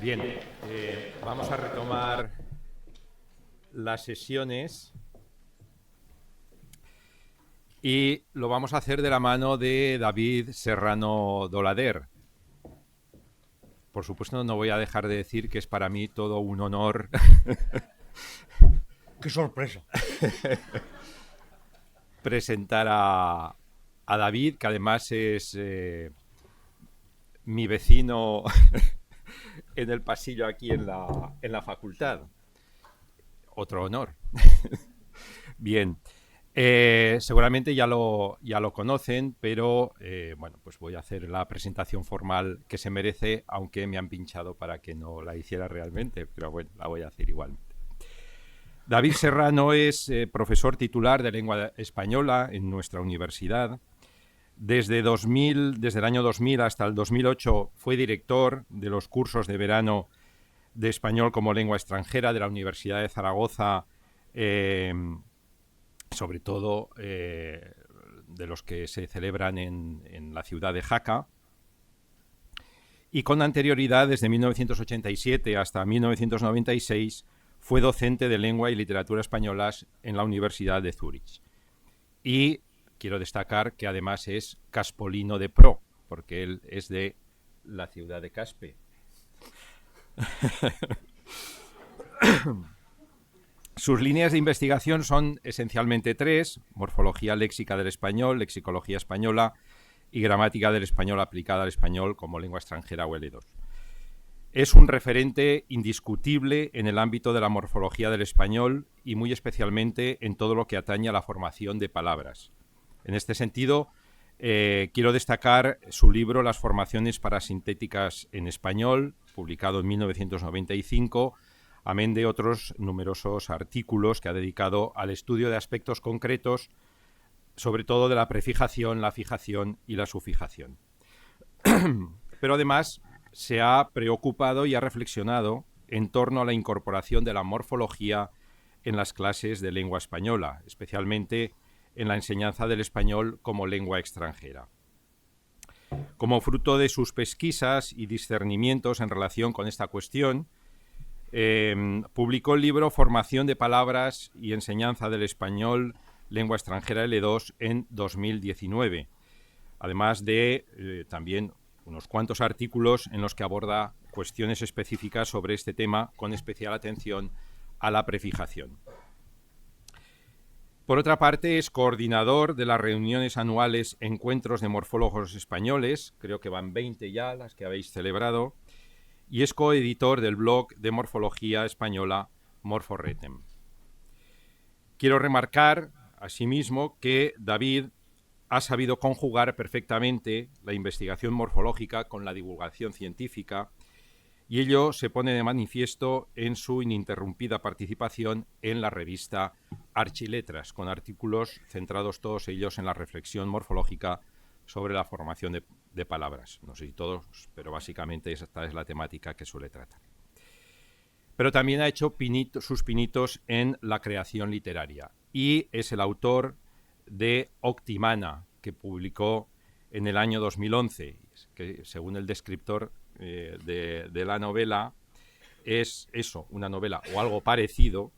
Bien, vamos a retomar las sesiones y lo vamos a hacer de la mano de David Serrano Dolader. Por supuesto, no voy a dejar de decir que es para mí todo un honor. ¡Qué sorpresa! Presentar a David, que además es mi vecino en el pasillo aquí en la facultad. Otro honor. Bien. Seguramente ya lo conocen, pero bueno, pues voy a hacer la presentación formal que se merece, aunque me han pinchado para que no la hiciera realmente, pero bueno, la voy a hacer igualmente. David Serrano es profesor titular de lengua española en nuestra universidad. Desde el año 2000 hasta el 2008 fue director de los cursos de verano de español como lengua extranjera de la Universidad de Zaragoza, sobre todo de los que se celebran en la ciudad de Jaca. Y con anterioridad, desde 1987 hasta 1996, fue docente de lengua y literatura españolas en la Universidad de Zúrich. Y quiero destacar que además es caspolino de pro, porque él es de la ciudad de Caspe. Sus líneas de investigación son esencialmente tres: morfología léxica del español, lexicología española y gramática del español aplicada al español como lengua extranjera o L2. Es un referente indiscutible en el ámbito de la morfología del español y muy especialmente en todo lo que atañe a la formación de palabras. En este sentido, quiero destacar su libro Las formaciones parasintéticas en español, publicado en 1995, amén de otros numerosos artículos que ha dedicado al estudio de aspectos concretos, sobre todo de la prefijación, la fijación y la sufijación. Pero además se ha preocupado y ha reflexionado en torno a la incorporación de la morfología en las clases de lengua española, especialmente en la enseñanza del español como lengua extranjera. Como fruto de sus pesquisas y discernimientos en relación con esta cuestión, publicó el libro Formación de palabras y enseñanza del español lengua extranjera L2 en 2019, además de también unos cuantos artículos en los que aborda cuestiones específicas sobre este tema, con especial atención a la prefijación. Por otra parte, es coordinador de las reuniones anuales Encuentros de Morfólogos Españoles, creo que van 20 ya las que habéis celebrado, y es coeditor del blog de morfología española Morforretem. Quiero remarcar, asimismo, que David ha sabido conjugar perfectamente la investigación morfológica con la divulgación científica, y ello se pone de manifiesto en su ininterrumpida participación en la revista Archiletras, con artículos centrados todos ellos en la reflexión morfológica sobre la formación de palabras. No sé si todos, pero básicamente esta es la temática que suele tratar. Pero también ha hecho sus pinitos en la creación literaria y es el autor de Octimana, que publicó en el año 2011, que según el descriptor de la novela es eso, una novela o algo parecido,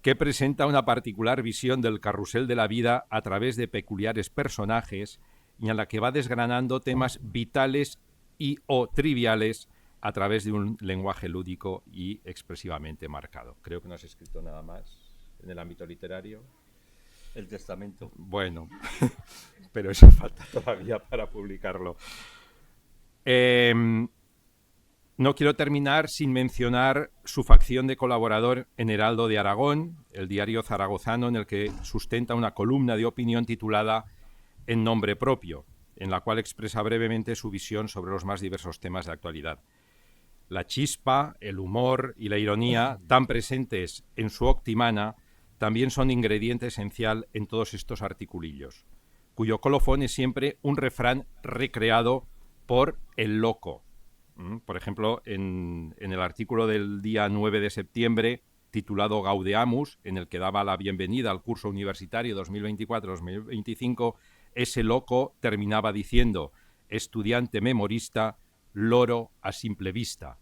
que presenta una particular visión del carrusel de la vida a través de peculiares personajes y en la que va desgranando temas vitales y o triviales a través de un lenguaje lúdico y expresivamente marcado. Creo que no has escrito nada más en el ámbito literario. El testamento. Bueno, pero eso falta todavía para publicarlo. No quiero terminar sin mencionar su facción de colaborador en Heraldo de Aragón, el diario zaragozano, en el que sustenta una columna de opinión titulada En nombre propio, en la cual expresa brevemente su visión sobre los más diversos temas de actualidad. La chispa, el humor y la ironía, tan presentes en su Octimana, también son ingrediente esencial en todos estos articulillos, cuyo colofón es siempre un refrán recreado por el loco. Por ejemplo, en el artículo del día 9 de septiembre, titulado Gaudeamus, en el que daba la bienvenida al curso universitario 2024-2025, ese loco terminaba diciendo: estudiante memorista, loro a simple vista.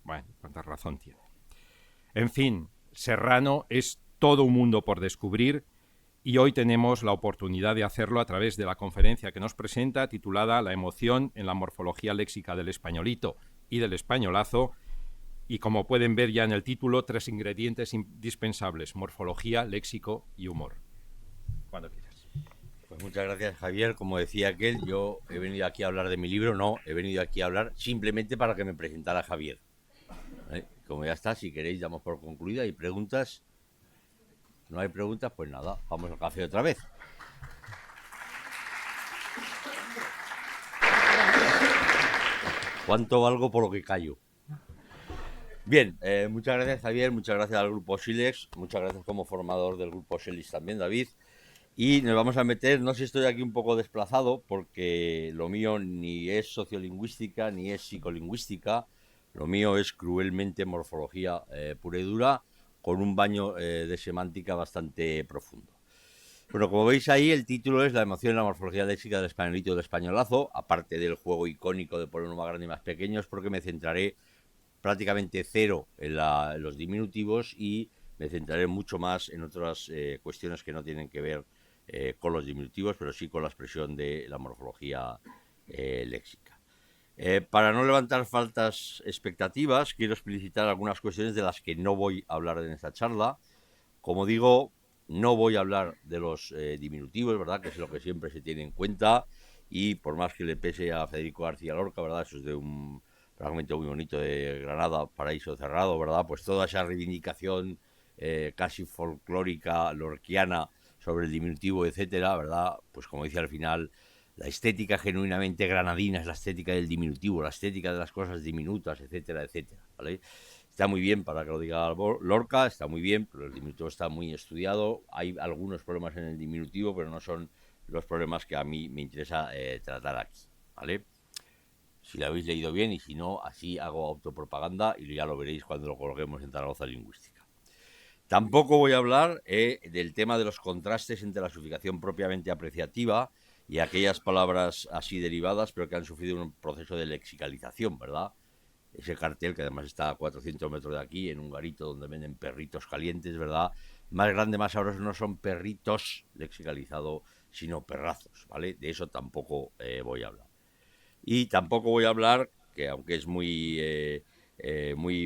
Bueno, cuánta razón tiene. En fin, Serrano es todo un mundo por descubrir y hoy tenemos la oportunidad de hacerlo a través de la conferencia que nos presenta titulada La emoción en la morfología léxica del españolito y del españolazo. Y como pueden ver ya en el título, 3 ingredientes indispensables: morfología, léxico y humor. Cuando quieras. Pues muchas gracias, Javier. Como decía aquel, yo he venido aquí a hablar de mi libro, no, he venido aquí a hablar simplemente para que me presentara Javier. Como ya está, si queréis, damos por concluida. ¿Hay preguntas? No hay preguntas, pues nada, vamos al café otra vez. ¿Cuánto valgo por lo que callo? Bien, muchas gracias, Javier, muchas gracias al grupo Silex, muchas gracias como formador del grupo Silex también, David. Y nos vamos a meter, no sé si estoy aquí un poco desplazado, porque lo mío ni es sociolingüística ni es psicolingüística, lo mío es cruelmente morfología pura y dura, con un baño de semántica bastante profundo. Bueno, como veis ahí, el título es La emoción en la morfología léxica del españolito y del españolazo, aparte del juego icónico de poner uno más grande y más pequeño, es porque me centraré prácticamente cero en los diminutivos y me centraré mucho más en otras cuestiones que no tienen que ver con los diminutivos, pero sí con la expresión de la morfología léxica. Para no levantar faltas expectativas, quiero explicitar algunas cuestiones de las que no voy a hablar en esta charla. Como digo, no voy a hablar de los diminutivos, ¿verdad?, que es lo que siempre se tiene en cuenta, y por más que le pese a Federico García Lorca, ¿verdad?, eso es de un fragmento muy bonito de Granada, Paraíso Cerrado, ¿verdad?, pues toda esa reivindicación casi folclórica, lorquiana, sobre el diminutivo, etcétera, ¿verdad?, pues como dice al final, la estética genuinamente granadina es la estética del diminutivo, la estética de las cosas diminutas, etcétera, etcétera, ¿vale? Está muy bien para que lo diga Lorca, está muy bien, pero el diminutivo está muy estudiado. Hay algunos problemas en el diminutivo, pero no son los problemas que a mí me interesa tratar aquí, ¿vale? Si lo habéis leído bien, y si no, así hago autopropaganda y ya lo veréis cuando lo coloquemos en Zaragoza Lingüística. Tampoco voy a hablar del tema de los contrastes entre la sufijación propiamente apreciativa y aquellas palabras así derivadas, pero que han sufrido un proceso de lexicalización, ¿verdad? Ese cartel, que además está a 400 metros de aquí, en un garito donde venden perritos calientes, ¿verdad? Más grande, más sabroso, no son perritos lexicalizado, sino perrazos, ¿vale? De eso tampoco voy a hablar. Y tampoco voy a hablar, que aunque es muy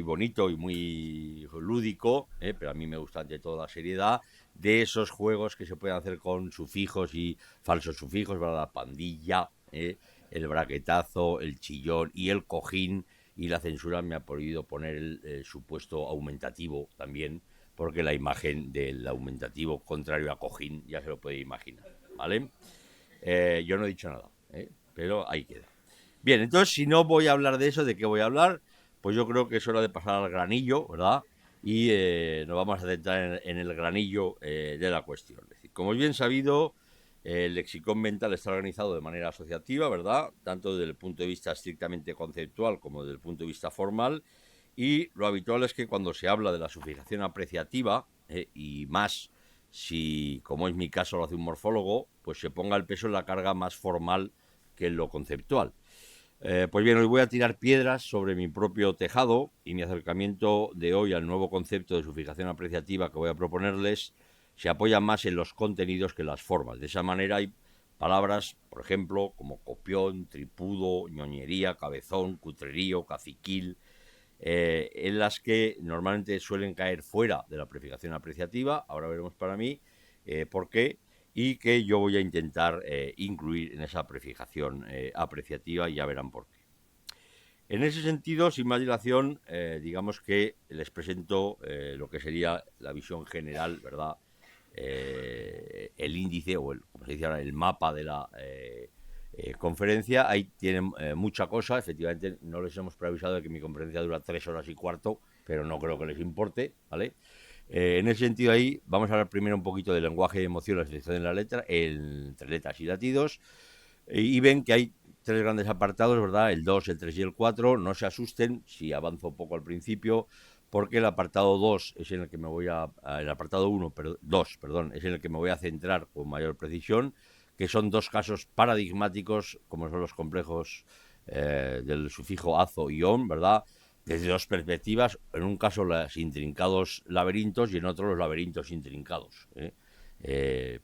bonito y muy lúdico, pero a mí me gusta ante todo la seriedad, de esos juegos que se pueden hacer con sufijos y falsos sufijos, ¿verdad? La pandilla, el braquetazo, el chillón y el cojín, y la censura me ha prohibido poner el supuesto aumentativo también, porque la imagen del aumentativo contrario a cojín ya se lo puede imaginar, ¿vale? Yo no he dicho nada, pero ahí queda. Bien, entonces, si no voy a hablar de eso, ¿de qué voy a hablar? Pues yo creo que es hora de pasar al granillo, ¿verdad? Y nos vamos a centrar en el granillo de la cuestión. Es decir, como es bien sabido, el lexicón mental está organizado de manera asociativa, ¿verdad?, tanto desde el punto de vista estrictamente conceptual como desde el punto de vista formal, y lo habitual es que cuando se habla de la sufijación apreciativa, y más si, como es mi caso, lo hace un morfólogo, pues se ponga el peso en la carga más formal que en lo conceptual. Pues bien, hoy voy a tirar piedras sobre mi propio tejado, y mi acercamiento de hoy al nuevo concepto de sufijación apreciativa que voy a proponerles se apoya más en los contenidos que en las formas. De esa manera hay palabras, por ejemplo, como copión, tripudo, ñoñería, cabezón, cutrerío, caciquil, en las que normalmente suelen caer fuera de la prefijación apreciativa. Ahora veremos para mí por qué, y que yo voy a intentar incluir en esa prefijación apreciativa, y ya verán por qué. En ese sentido, sin más dilación, digamos que les presento lo que sería la visión general, ¿verdad? El índice, o como se dice ahora, el mapa de la conferencia. Ahí tienen mucha cosa. Efectivamente, no les hemos preavisado de que mi conferencia dura 3 horas y cuarto, pero no creo que les importe, ¿vale? En ese sentido, ahí vamos a hablar primero un poquito del lenguaje y emoción, la selección de la letra, entre letras y latidos, y ven que hay 3 grandes apartados, ¿verdad? El 2, el 3 y el 4. No se asusten si avanzo un poco al principio, porque el apartado 2 es en el que me voy el apartado 2, es en el que me voy a centrar con mayor precisión, que son 2 casos paradigmáticos, como son los complejos del sufijo azo y on, ¿verdad? Desde dos perspectivas, en un caso los intrincados laberintos y en otro los laberintos intrincados,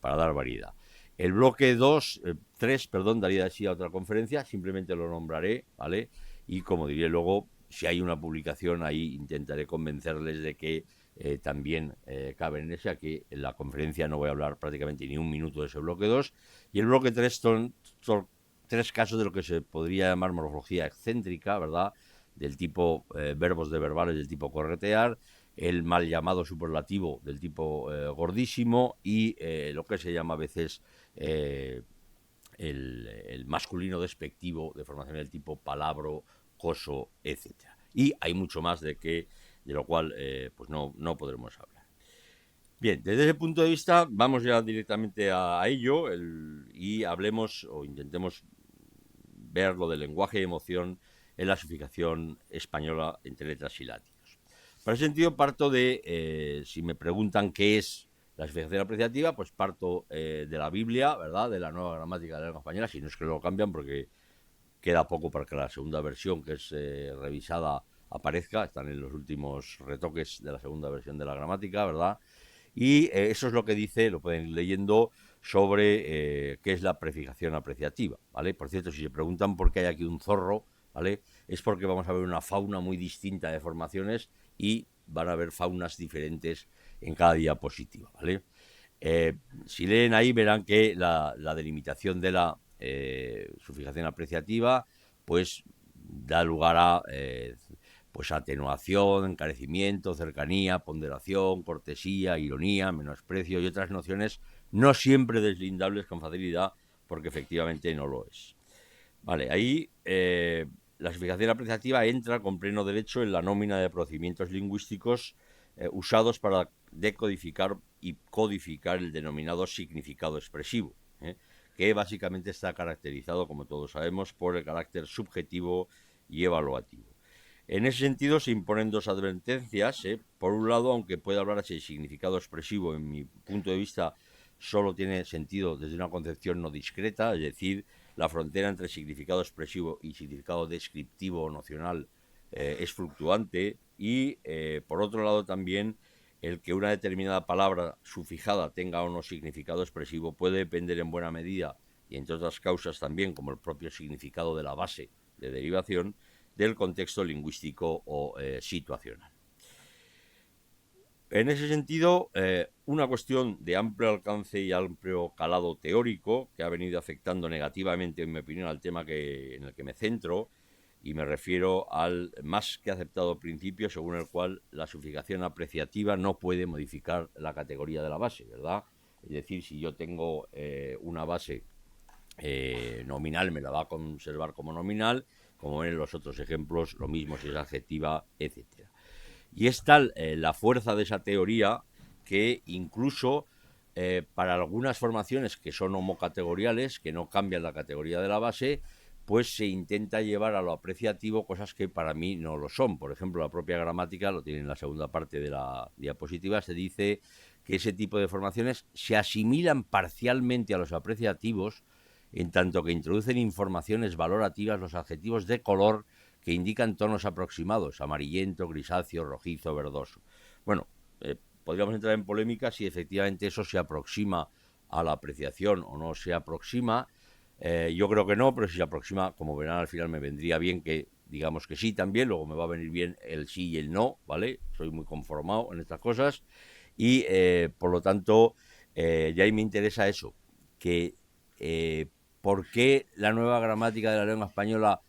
para dar variedad. El bloque 3, daría así a otra conferencia, simplemente lo nombraré, ¿vale? Y como diré luego, si hay una publicación ahí intentaré convencerles de que también caben en ese. Aquí en la conferencia no voy a hablar prácticamente ni un minuto de ese bloque 2. Y el bloque 3 son 3 casos de lo que se podría llamar morfología excéntrica, ¿verdad? Del tipo verbos de verbales del tipo corretear, el mal llamado superlativo del tipo gordísimo y lo que se llama a veces el masculino despectivo de formación del tipo palabro, coso, etcétera. Y hay mucho más de lo cual pues no podremos hablar. Bien, desde ese punto de vista vamos ya directamente a ello y hablemos o intentemos ver lo del lenguaje y emoción en la sufijación española entre letras y látigos. Para ese sentido parto de, si me preguntan qué es la sufijación apreciativa, pues parto de la Biblia, ¿verdad? De la nueva gramática de la lengua española, si no es que lo cambian porque queda poco para que la segunda versión, que es revisada, aparezca. Están en los últimos retoques de la segunda versión de la gramática, ¿verdad? Y eso es lo que dice, lo pueden ir leyendo, sobre qué es la prefijación apreciativa, ¿vale? Por cierto, si se preguntan por qué hay aquí un zorro, ¿vale? Es porque vamos a ver una fauna muy distinta de formaciones y van a haber faunas diferentes en cada diapositiva, ¿vale? Si leen ahí verán que la delimitación de la sufijación apreciativa pues da lugar a pues atenuación, encarecimiento, cercanía, ponderación, cortesía, ironía, menosprecio y otras nociones no siempre deslindables con facilidad, porque efectivamente no lo es. Vale, ahí la sufijación apreciativa entra con pleno derecho en la nómina de procedimientos lingüísticos usados para decodificar y codificar el denominado significado expresivo, que básicamente está caracterizado, como todos sabemos, por el carácter subjetivo y evaluativo. En ese sentido se imponen dos advertencias. Por un lado, aunque pueda hablarse de significado expresivo, en mi punto de vista solo tiene sentido desde una concepción no discreta, es decir, la frontera entre significado expresivo y significado descriptivo o nocional es fluctuante y, por otro lado, también el que una determinada palabra sufijada tenga o no significado expresivo puede depender en buena medida, y entre otras causas también, como el propio significado de la base de derivación, del contexto lingüístico o situacional. En ese sentido, una cuestión de amplio alcance y amplio calado teórico que ha venido afectando negativamente, en mi opinión, al tema en el que me centro, y me refiero al más que aceptado principio según el cual la sufijación apreciativa no puede modificar la categoría de la base, ¿verdad? Es decir, si yo tengo una base nominal, me la va a conservar como nominal, como en los otros ejemplos, lo mismo si es adjetiva, etcétera. Y es tal la fuerza de esa teoría que incluso para algunas formaciones que son homocategoriales, que no cambian la categoría de la base, pues se intenta llevar a lo apreciativo cosas que para mí no lo son. Por ejemplo, la propia gramática, lo tiene en la segunda parte de la diapositiva, se dice que ese tipo de formaciones se asimilan parcialmente a los apreciativos, en tanto que introducen informaciones valorativas, los adjetivos de color que indican tonos aproximados, amarillento, grisáceo, rojizo, verdoso. Bueno, podríamos entrar en polémica si efectivamente eso se aproxima a la apreciación o no se aproxima. Yo creo que no, pero si se aproxima, como verán al final me vendría bien que digamos que sí también, luego me va a venir bien el sí y el no, ¿vale? Soy muy conformado en estas cosas y por lo tanto ya ahí me interesa eso, que ¿por qué la nueva gramática de la lengua española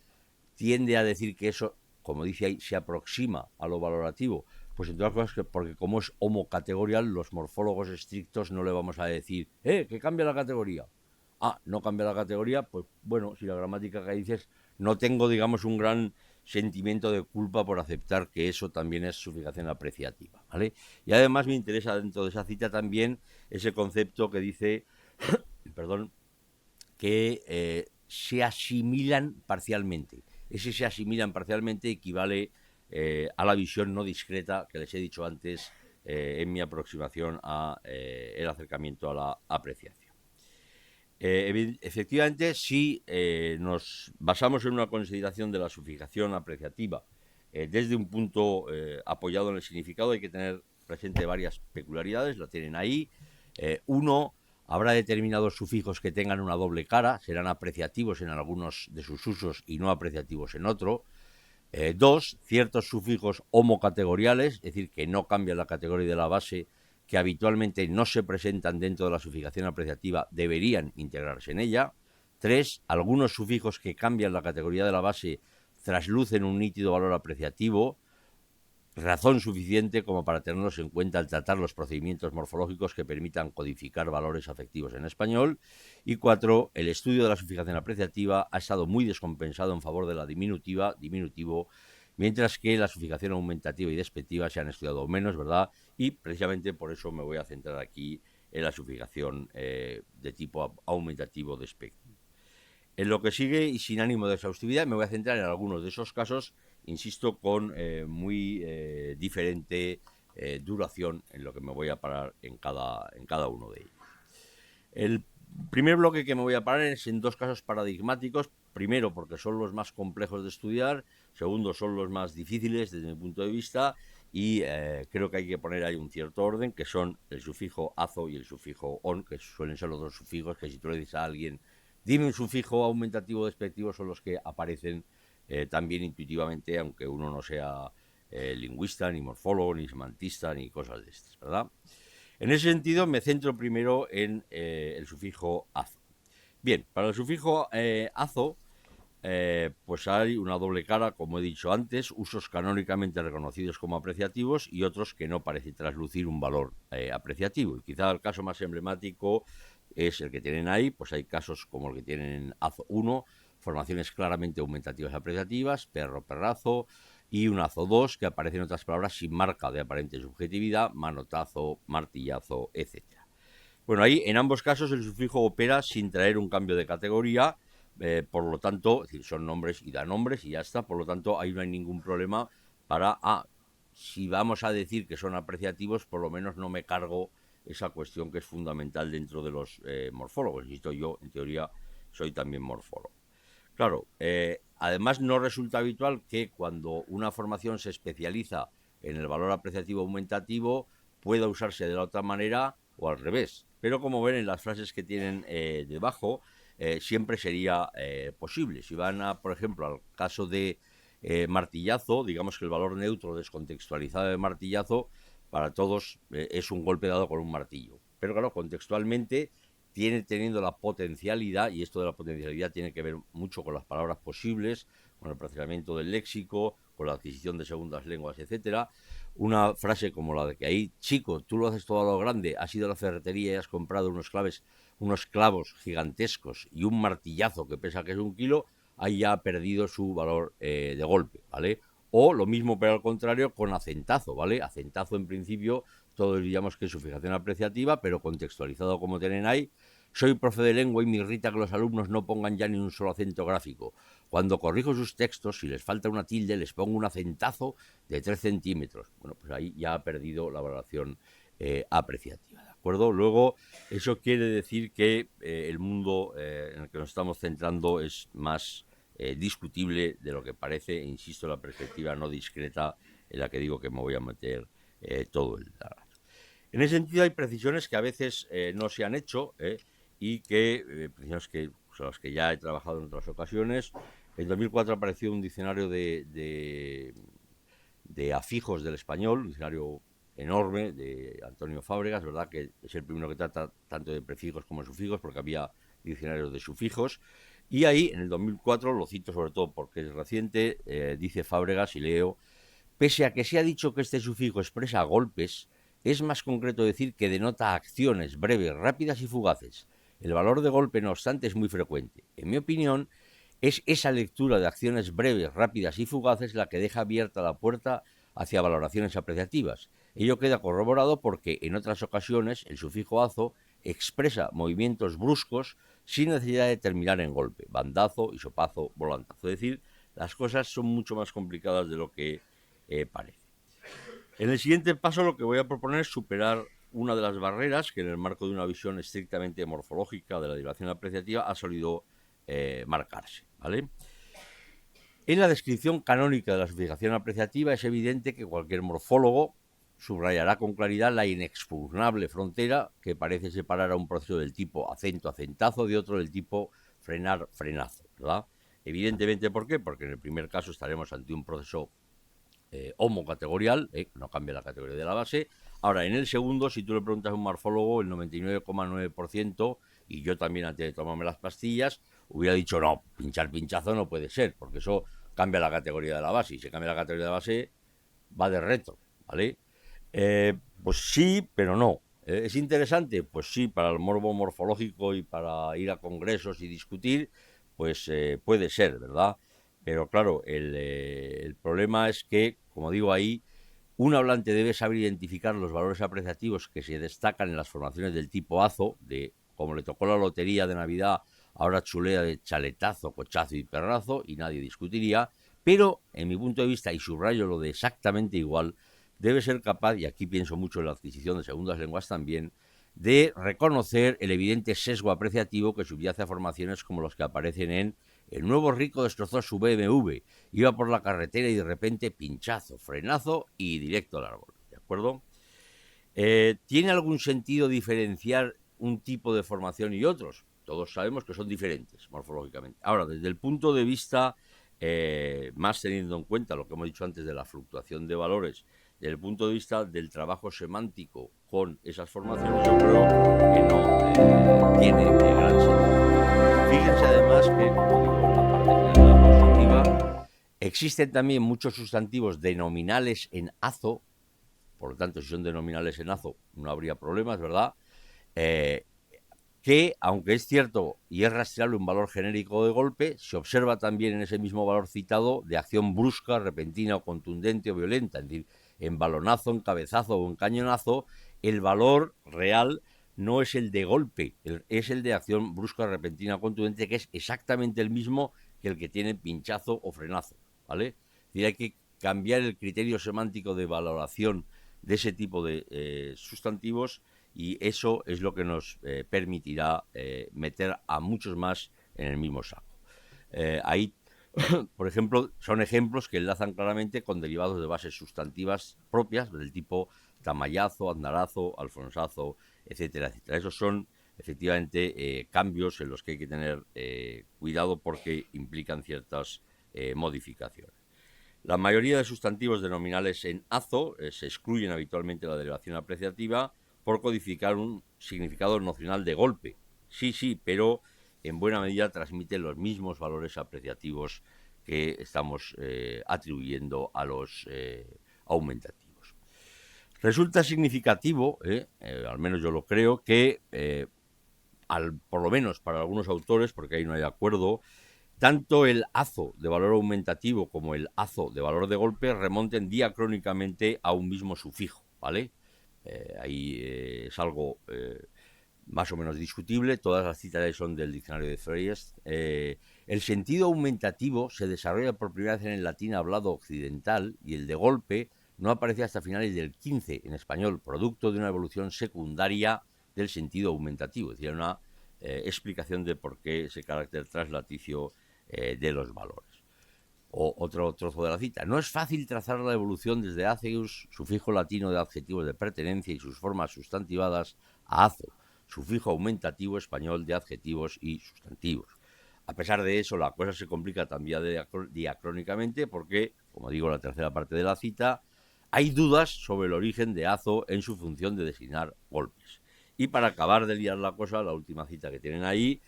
tiende a decir que eso, como dice ahí, se aproxima a lo valorativo? Pues en todas las cosas porque como es homocategorial, los morfólogos estrictos no le vamos a decir, que cambia la categoría. Ah, no cambia la categoría, pues bueno, si la gramática que dices, no tengo, digamos, un gran sentimiento de culpa por aceptar que eso también es sufijación apreciativa, ¿vale? Y además me interesa dentro de esa cita también ese concepto que dice, perdón, que se asimilan parcialmente. Ese se asimilan parcialmente equivale a la visión no discreta que les he dicho antes en mi aproximación a el acercamiento a la apreciación. Efectivamente, si nos basamos en una consideración de la sufijación apreciativa desde un punto apoyado en el significado, hay que tener presente varias peculiaridades, la tienen ahí. Uno, habrá determinados sufijos que tengan una doble cara, serán apreciativos en algunos de sus usos y no apreciativos en otro. Dos, ciertos sufijos homocategoriales, es decir, que no cambian la categoría de la base, que habitualmente no se presentan dentro de la sufijación apreciativa, deberían integrarse en ella. Tres, algunos sufijos que cambian la categoría de la base traslucen un nítido valor apreciativo, razón suficiente como para tenerlos en cuenta al tratar los procedimientos morfológicos que permitan codificar valores afectivos en español. Y cuatro, el estudio de la sufijación apreciativa ha estado muy descompensado en favor de la diminutiva, diminutivo, mientras que la sufijación aumentativa y despectiva se han estudiado menos, ¿verdad? Y precisamente por eso me voy a centrar aquí en la sufijación de tipo aumentativo despectivo. En lo que sigue, y sin ánimo de exhaustividad, me voy a centrar en algunos de esos casos, insisto, con muy diferente duración en lo que me voy a parar en cada uno de ellos. El primer bloque que me voy a parar es en dos casos paradigmáticos. Primero, porque son los más complejos de estudiar. Segundo, son los más difíciles desde mi punto de vista. Y creo que hay que poner ahí un cierto orden, que son el sufijo azo y el sufijo on, que suelen ser los dos sufijos que si tú le dices a alguien, dime un sufijo aumentativo o despectivo, son los que aparecen también intuitivamente, aunque uno no sea lingüista, ni morfólogo, ni semantista, ni cosas de estas, ¿verdad? En ese sentido, me centro primero en el sufijo azo. Bien, para el sufijo azo, pues hay una doble cara, como he dicho antes, usos canónicamente reconocidos como apreciativos y otros que no parecen traslucir un valor apreciativo. Y quizá el caso más emblemático es el que tienen ahí, pues hay casos como el que tienen en azo 1, formaciones claramente aumentativas apreciativas, perro, perrazo, y un azo 2 que aparece en otras palabras sin marca de aparente subjetividad, manotazo, martillazo, etc. Bueno, ahí en ambos casos el sufijo opera sin traer un cambio de categoría, por lo tanto, es decir, son nombres y da nombres y ya está, por lo tanto ahí no hay ningún problema para, si vamos a decir que son apreciativos, por lo menos no me cargo esa cuestión que es fundamental dentro de los morfólogos. Insisto, yo en teoría soy también morfólogo. Claro, además no resulta habitual que cuando una formación se especializa en el valor apreciativo aumentativo pueda usarse de la otra manera o al revés. Pero como ven en las frases que tienen debajo, siempre sería posible. Si van, por ejemplo, al caso de martillazo, digamos que el valor neutro descontextualizado de martillazo para todos es un golpe dado con un martillo. Pero claro, contextualmente teniendo la potencialidad, y esto de la potencialidad tiene que ver mucho con las palabras posibles, con el procesamiento del léxico, con la adquisición de segundas lenguas, etcétera. Una frase como la de que ahí, chico, tú lo haces todo a lo grande, has ido a la ferretería y has comprado unos clavos gigantescos y un martillazo que pesa que es 1 kilo, ahí ya ha perdido su valor de golpe, ¿vale? O lo mismo, pero al contrario, con acentazo, ¿vale? Acentazo, en principio, todos diríamos que es sufijación apreciativa, pero contextualizado como tienen ahí. Soy profe de lengua y me irrita que los alumnos no pongan ya ni un solo acento gráfico. Cuando corrijo sus textos, si les falta una tilde, les pongo un acentazo de 3 centímetros. Bueno, pues ahí ya ha perdido la valoración apreciativa, ¿de acuerdo? Luego, eso quiere decir que el mundo en el que nos estamos centrando es más discutible de lo que parece, e insisto, la perspectiva no discreta en la que digo que me voy a meter todo el rato. En ese sentido hay precisiones que a veces no se han hecho y que, precisiones que son las que ya he trabajado en otras ocasiones. En 2004 apareció un diccionario de afijos del español, un diccionario enorme de Antonio Fábregas, ¿verdad? Que es el primero que trata tanto de prefijos como de sufijos, porque había diccionarios de sufijos. Y ahí, en el 2004, lo cito sobre todo porque es reciente, dice Fábregas, y leo: pese a que se ha dicho que este sufijo expresa golpes, es más concreto decir que denota acciones breves, rápidas y fugaces. El valor de golpe, no obstante, es muy frecuente. En mi opinión, es esa lectura de acciones breves, rápidas y fugaces la que deja abierta la puerta hacia valoraciones apreciativas. Ello queda corroborado porque en otras ocasiones el sufijo azo expresa movimientos bruscos sin necesidad de terminar en golpe, bandazo, hisopazo, volantazo. Es decir, las cosas son mucho más complicadas de lo que parece. En el siguiente paso lo que voy a proponer es superar una de las barreras que en el marco de una visión estrictamente morfológica de la derivación apreciativa ha solido marcarse, ¿vale? En la descripción canónica de la sufijación apreciativa es evidente que cualquier morfólogo subrayará con claridad la inexpugnable frontera que parece separar a un proceso del tipo acento-acentazo de otro del tipo frenar-frenazo, ¿verdad? Evidentemente, ¿por qué? Porque en el primer caso estaremos ante un proceso homocategorial, no cambia la categoría de la base. Ahora, en el segundo, si tú le preguntas a un morfólogo, el 99,9%, y yo también antes de tomarme las pastillas, hubiera dicho, no, pinchazo no puede ser, porque eso cambia la categoría de la base, y si cambia la categoría de la base, va de retro, ¿vale? Pues sí, pero no. ¿Es interesante? Pues sí, para el morbo morfológico y para ir a congresos y discutir, pues puede ser, ¿verdad? Pero claro, el problema es que, como digo ahí, un hablante debe saber identificar los valores apreciativos que se destacan en las formaciones del tipo Azo, de como le tocó la lotería de Navidad, ahora chulea de chaletazo, cochazo y perrazo, y nadie discutiría, pero en mi punto de vista, y subrayo lo de exactamente igual, debe ser capaz, y aquí pienso mucho en la adquisición de segundas lenguas también, de reconocer el evidente sesgo apreciativo que subyace a formaciones como los que aparecen en El nuevo rico destrozó su BMW, iba por la carretera y de repente pinchazo, frenazo y directo al árbol, ¿de acuerdo? ¿Tiene algún sentido diferenciar un tipo de formación y otros? Todos sabemos que son diferentes morfológicamente. Ahora, desde el punto de vista, más teniendo en cuenta lo que hemos dicho antes de la fluctuación de valores, desde el punto de vista del trabajo semántico con esas formaciones, yo creo que no tiene gran sentido. Fíjense además que, como digo, en la parte final de la positiva, existen también muchos sustantivos denominales en azo. Por lo tanto, si son denominales en azo, no habría problemas, ¿verdad? Eh, que, aunque es cierto y es rastreable un valor genérico de golpe, se observa también en ese mismo valor citado de acción brusca, repentina o contundente o violenta. Es decir, en balonazo, en cabezazo o en cañonazo, el valor real no es el de golpe, es el de acción brusca, repentina o contundente, que es exactamente el mismo que el que tiene pinchazo o frenazo, ¿vale? Es decir, hay que cambiar el criterio semántico de valoración de ese tipo de sustantivos, y eso es lo que nos permitirá meter a muchos más en el mismo saco. Ahí, por ejemplo, son ejemplos que enlazan claramente con derivados de bases sustantivas propias del tipo tamayazo, andarazo, alfonsazo, etcétera, etcétera. Esos son efectivamente cambios en los que hay que tener cuidado porque implican ciertas modificaciones. La mayoría de sustantivos denominales en azo se excluyen habitualmente de la derivación apreciativa por codificar un significado nocional de golpe. Sí, sí, pero en buena medida transmiten los mismos valores apreciativos que estamos atribuyendo a los aumentativos. Resulta significativo, al menos yo lo creo, que por lo menos para algunos autores, porque ahí no hay acuerdo, tanto el azo de valor aumentativo como el azo de valor de golpe remonten diacrónicamente a un mismo sufijo, ¿vale? Ahí es algo más o menos discutible. Todas las citas son del diccionario de Fries. El sentido aumentativo se desarrolla por primera vez en el latín hablado occidental y el de golpe no aparece hasta finales del XV en español, producto de una evolución secundaria del sentido aumentativo, es decir, una explicación de por qué ese carácter traslaticio de los valores. O otro trozo de la cita. No es fácil trazar la evolución desde azeus, sufijo latino de adjetivos de pertenencia y sus formas sustantivadas, a azo, sufijo aumentativo español de adjetivos y sustantivos. A pesar de eso, la cosa se complica también diacrónicamente porque, como digo en la tercera parte de la cita, hay dudas sobre el origen de azo en su función de designar golpes. Y para acabar de liar la cosa, la última cita que tienen ahí,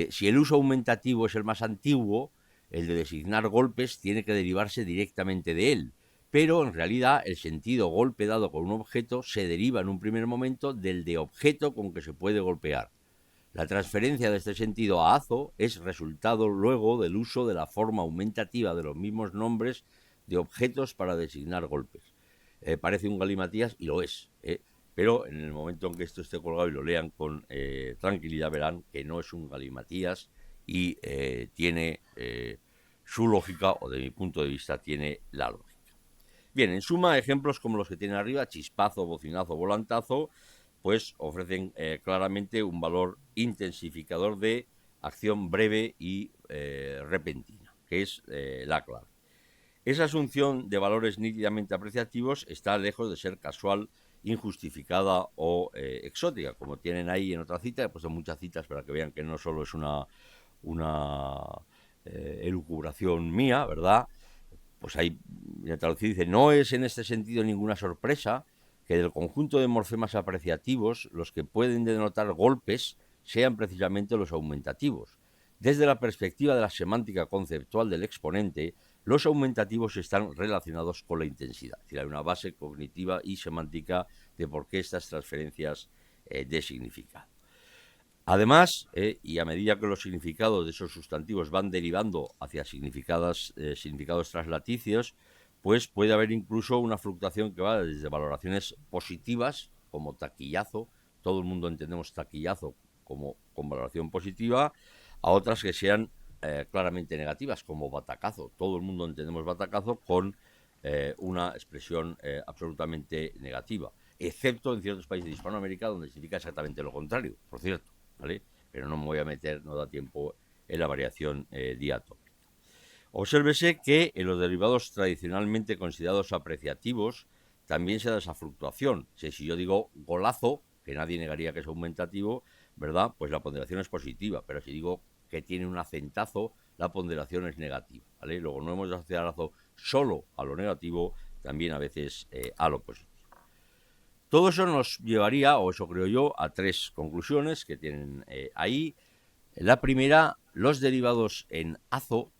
si el uso aumentativo es el más antiguo, el de designar golpes tiene que derivarse directamente de él. Pero en realidad el sentido golpe dado con un objeto se deriva en un primer momento del de objeto con que se puede golpear. La transferencia de este sentido a azo es resultado luego del uso de la forma aumentativa de los mismos nombres de objetos para designar golpes. Parece un galimatías y lo es, pero en el momento en que esto esté colgado y lo lean con tranquilidad verán que no es un galimatías y tiene su lógica, o de mi punto de vista tiene la lógica. Bien, en suma, ejemplos como los que tienen arriba, chispazo, bocinazo, volantazo, pues ofrecen claramente un valor intensificador de acción breve y repentina, que es la clave. Esa asunción de valores nítidamente apreciativos está lejos de ser casual, injustificada o exótica, como tienen ahí en otra cita. He puesto muchas citas para que vean que no solo es una elucubración mía, ¿verdad? Pues ahí, la traducción dice, no es en este sentido ninguna sorpresa que del conjunto de morfemas apreciativos los que pueden denotar golpes sean precisamente los aumentativos. Desde la perspectiva de la semántica conceptual del exponente, los aumentativos están relacionados con la intensidad. Es decir, hay una base cognitiva y semántica de por qué estas transferencias de significado. Además, y a medida que los significados de esos sustantivos van derivando hacia significados translaticios, pues puede haber incluso una fluctuación que va desde valoraciones positivas, como taquillazo, todo el mundo entendemos taquillazo como con valoración positiva, a otras que sean claramente negativas, como batacazo. Todo el mundo entendemos batacazo con una expresión absolutamente negativa, excepto en ciertos países de Hispanoamérica donde significa exactamente lo contrario, por cierto. ¿Vale? Pero no me voy a meter, no da tiempo, en la variación diatópica. Obsérvese que en los derivados tradicionalmente considerados apreciativos también se da esa fluctuación. Si yo digo golazo, que nadie negaría que es aumentativo, ¿verdad? Pues la ponderación es positiva, pero si digo que tiene un acentazo, la ponderación es negativa, ¿vale? Luego no hemos de asociar solo a lo negativo, también a veces a lo positivo. Todo eso nos llevaría, o eso creo yo, a tres conclusiones que tienen ahí. La primera, los derivados en azo,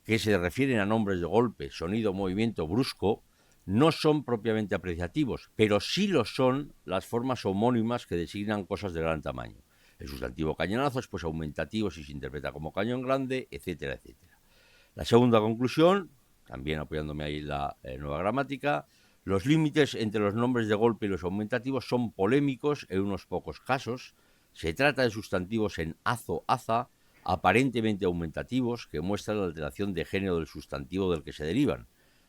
que se refieren a nombres de golpe, sonido, movimiento brusco, no son propiamente apreciativos, pero sí lo son las formas homónimas que designan cosas de gran tamaño. El sustantivo cañonazo es pues aumentativo si se interpreta como cañón grande, etcétera, etcétera. La segunda conclusión, también apoyándome ahí en la nueva gramática, los límites entre los nombres de golpe y los aumentativos son polémicos en unos pocos casos. Se trata de sustantivos en azo-aza, aparentemente aumentativos, que muestran la alteración de género del sustantivo del que se derivan.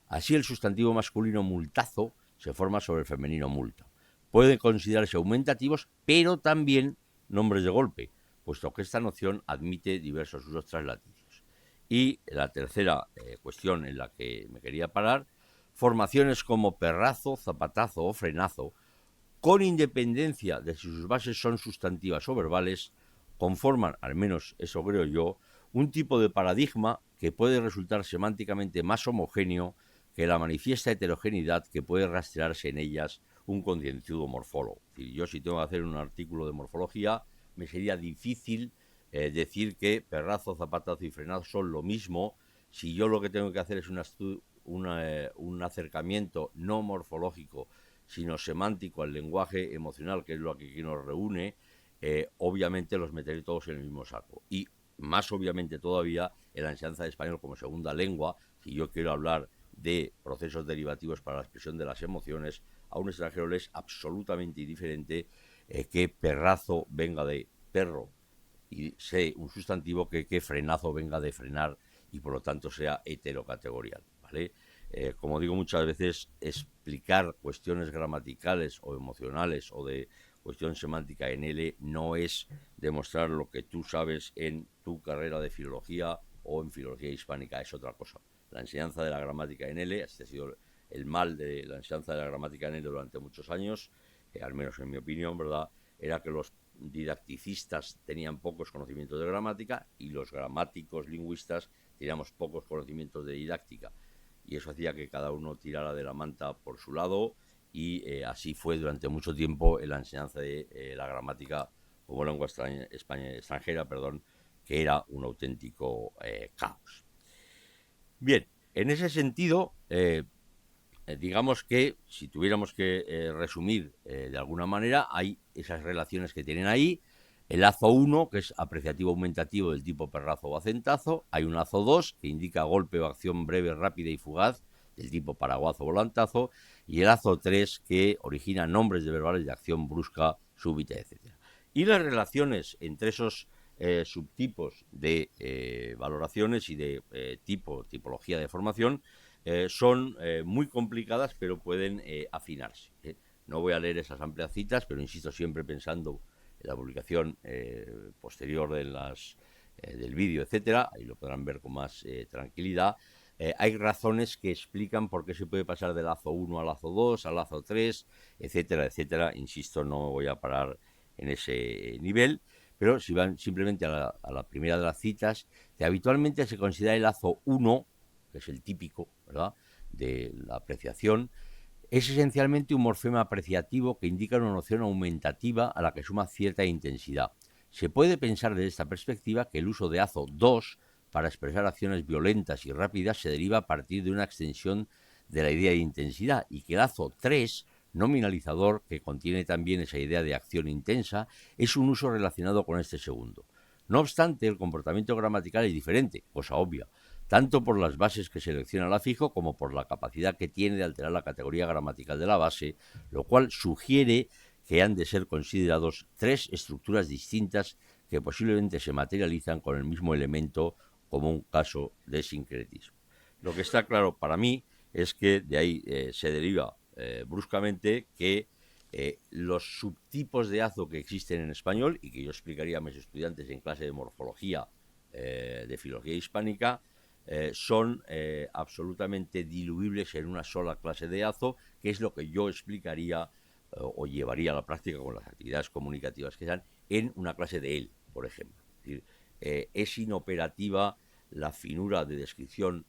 Así, el sustantivo masculino multazo se forma sobre el femenino multa. Pueden considerarse aumentativos, pero también nombres de golpe, puesto que esta noción admite diversos usos translativos. Y la tercera cuestión en la que me quería parar, formaciones como perrazo, zapatazo o frenazo, con independencia de si sus bases son sustantivas o verbales, conforman, al menos eso creo yo, un tipo de paradigma que puede resultar semánticamente más homogéneo que la manifiesta heterogeneidad que puede rastrearse en ellas un concienzudo morfólogo. Es decir, yo si tengo que hacer un artículo de morfología, me sería difícil decir que perrazo, zapatazo y frenazo son lo mismo si yo lo que tengo que hacer es un acercamiento no morfológico sino semántico al lenguaje emocional, que es lo que aquí nos reúne, obviamente los meteré todos en el mismo saco. Y más obviamente todavía en la enseñanza de español como segunda lengua, si yo quiero hablar de procesos derivativos para la expresión de las emociones, a un extranjero le es absolutamente indiferente que perrazo venga de perro y sea un sustantivo que frenazo venga de frenar y por lo tanto sea heterocategorial, ¿vale? Como digo muchas veces, explicar cuestiones gramaticales o emocionales o de cuestión semántica en L no es demostrar lo que tú sabes en tu carrera de filología o en filología hispánica, es otra cosa. La enseñanza de la gramática en L, este ha sido el mal de la enseñanza de la gramática en L durante muchos años, al menos en mi opinión, ¿verdad?, era que los didacticistas tenían pocos conocimientos de gramática y los gramáticos lingüistas teníamos pocos conocimientos de didáctica. Y eso hacía que cada uno tirara de la manta por su lado y así fue durante mucho tiempo en la enseñanza de la gramática como lengua extranjera, que era un auténtico caos. Bien, en ese sentido, digamos que si tuviéramos que resumir de alguna manera, hay esas relaciones que tienen ahí. El azo 1, que es apreciativo aumentativo del tipo perrazo o acentazo. Hay un azo 2, que indica golpe o acción breve, rápida y fugaz, del tipo paraguazo o volantazo. Y el azo 3, que origina nombres de verbales de acción brusca, súbita, etc. Y las relaciones entre esos subtipos de valoraciones y de tipología de formación son muy complicadas, pero pueden afinarse. No voy a leer esas amplias citas, pero insisto, siempre pensando en la publicación posterior de del vídeo, etcétera, ahí lo podrán ver con más tranquilidad. Hay razones que explican por qué se puede pasar del lazo 1 al lazo 2, al lazo 3, etcétera, etcétera. Insisto, no me voy a parar en ese nivel, pero si van simplemente a la primera de las citas, que habitualmente se considera el lazo 1, que es el típico, ¿verdad?, de la apreciación, es esencialmente un morfema apreciativo que indica una noción aumentativa a la que suma cierta intensidad. Se puede pensar desde esta perspectiva que el uso de azo 2 para expresar acciones violentas y rápidas se deriva a partir de una extensión de la idea de intensidad y que el azo 3, nominalizador, que contiene también esa idea de acción intensa, es un uso relacionado con este segundo. No obstante, el comportamiento gramatical es diferente, cosa obvia, tanto por las bases que selecciona la fijo como por la capacidad que tiene de alterar la categoría gramatical de la base, lo cual sugiere que han de ser considerados tres estructuras distintas que posiblemente se materializan con el mismo elemento como un caso de sincretismo. Lo que está claro para mí es que de ahí se deriva bruscamente que los subtipos de azo que existen en español y que yo explicaría a mis estudiantes en clase de morfología de filología hispánica son absolutamente diluibles en una sola clase de azo, que es lo que yo explicaría o llevaría a la práctica con las actividades comunicativas que sean en una clase de él, por ejemplo. Es decir, es inoperativa la finura de descripción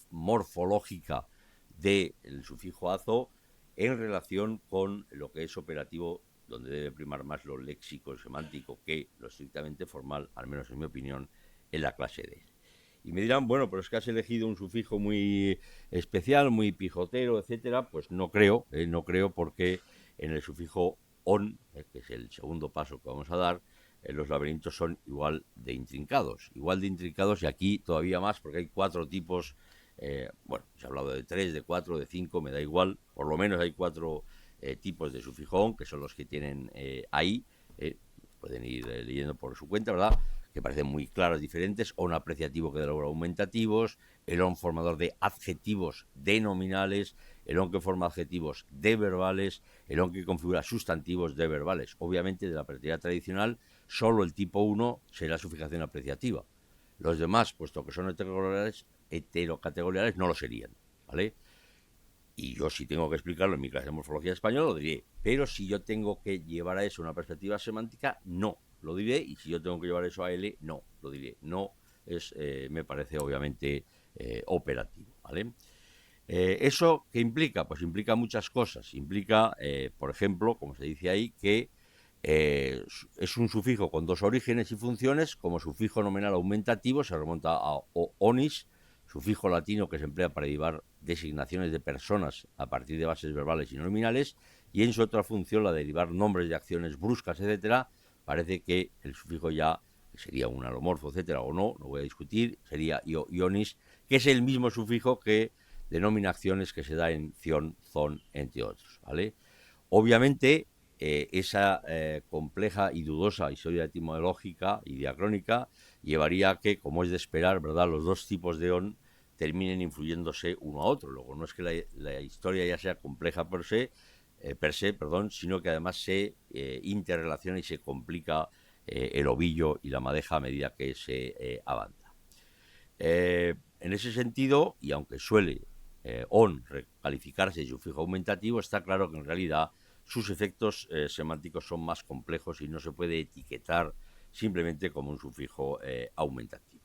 morfológica del sufijo azo en relación con lo que es operativo, donde debe primar más lo léxico, semántico, que lo estrictamente formal, al menos en mi opinión, en la clase de él. Y me dirán, bueno, pero es que has elegido un sufijo muy especial, muy pijotero, etcétera. Pues no creo porque en el sufijo on, que es el segundo paso que vamos a dar, los laberintos son igual de intrincados y aquí todavía más porque hay 4 tipos. Bueno, se ha hablado de 3, de 4, de 5, me da igual, por lo menos hay 4 tipos de sufijo on, que son los que tienen ahí, pueden ir leyendo por su cuenta, ¿verdad?, que parecen muy claros, diferentes, on apreciativo que da lugar a aumentativos, el on formador de adjetivos denominales, el on que forma adjetivos de verbales, el on que configura sustantivos de verbales. Obviamente, de la apreciatividad tradicional, solo el tipo 1 será su fijación apreciativa. Los demás, puesto que son heterocategoriales, no lo serían, ¿vale? Y yo, si tengo que explicarlo en mi clase de morfología española, lo diré. Pero si yo tengo que llevar a eso una perspectiva semántica, no lo diré. Y si yo tengo que llevar eso a L, no lo diré. No es, me parece, obviamente, operativo, ¿vale? ¿Eso qué implica? Pues implica muchas cosas. Implica, por ejemplo, como se dice ahí, que es un sufijo con 2 orígenes y funciones. Como sufijo nominal aumentativo se remonta a onis, sufijo latino que se emplea para derivar designaciones de personas a partir de bases verbales y nominales, y en su otra función, la de derivar nombres de acciones bruscas, etcétera, parece que el sufijo ya sería un alomorfo, etcétera, o no voy a discutir, sería ionis, que es el mismo sufijo que denomina acciones que se da en zion, zon, entre otros, ¿vale? Obviamente, esa compleja y dudosa historia etimológica y diacrónica llevaría a que, como es de esperar, ¿verdad?, los 2 tipos de on terminen influyéndose uno a otro. Luego, no es que la historia ya sea compleja per se, sino que además se interrelaciona y se complica el ovillo y la madeja a medida que se avanza. En ese sentido, y aunque suele on recalificarse y sufijo aumentativo, está claro que en realidad sus efectos semánticos son más complejos y no se puede etiquetar simplemente como un sufijo aumentativo.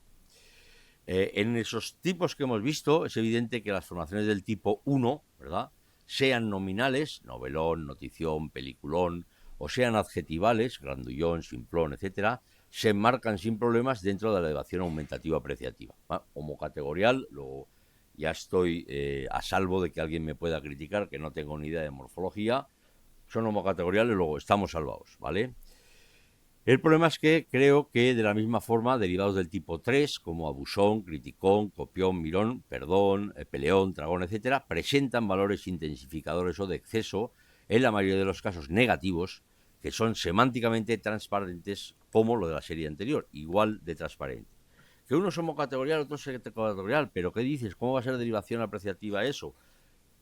En esos tipos que hemos visto, es evidente que las formaciones del tipo 1, ¿verdad?, sean nominales, novelón, notición, peliculón, o sean adjetivales, grandullón, simplón, etcétera, se enmarcan sin problemas dentro de la elevación aumentativa apreciativa. Homocategorial, ya estoy a salvo de que alguien me pueda criticar, que no tengo ni idea de morfología. Son homocategoriales, luego estamos salvados, ¿vale? El problema es que creo que de la misma forma, derivados del tipo 3, como abusón, criticón, copión, mirón, perdón, peleón, tragón, etcétera, presentan valores intensificadores o de exceso, en la mayoría de los casos negativos, que son semánticamente transparentes como lo de la serie anterior, igual de transparente. Que uno es homocategorial, otro es heterocategorial, pero ¿qué dices? ¿Cómo va a ser derivación apreciativa eso?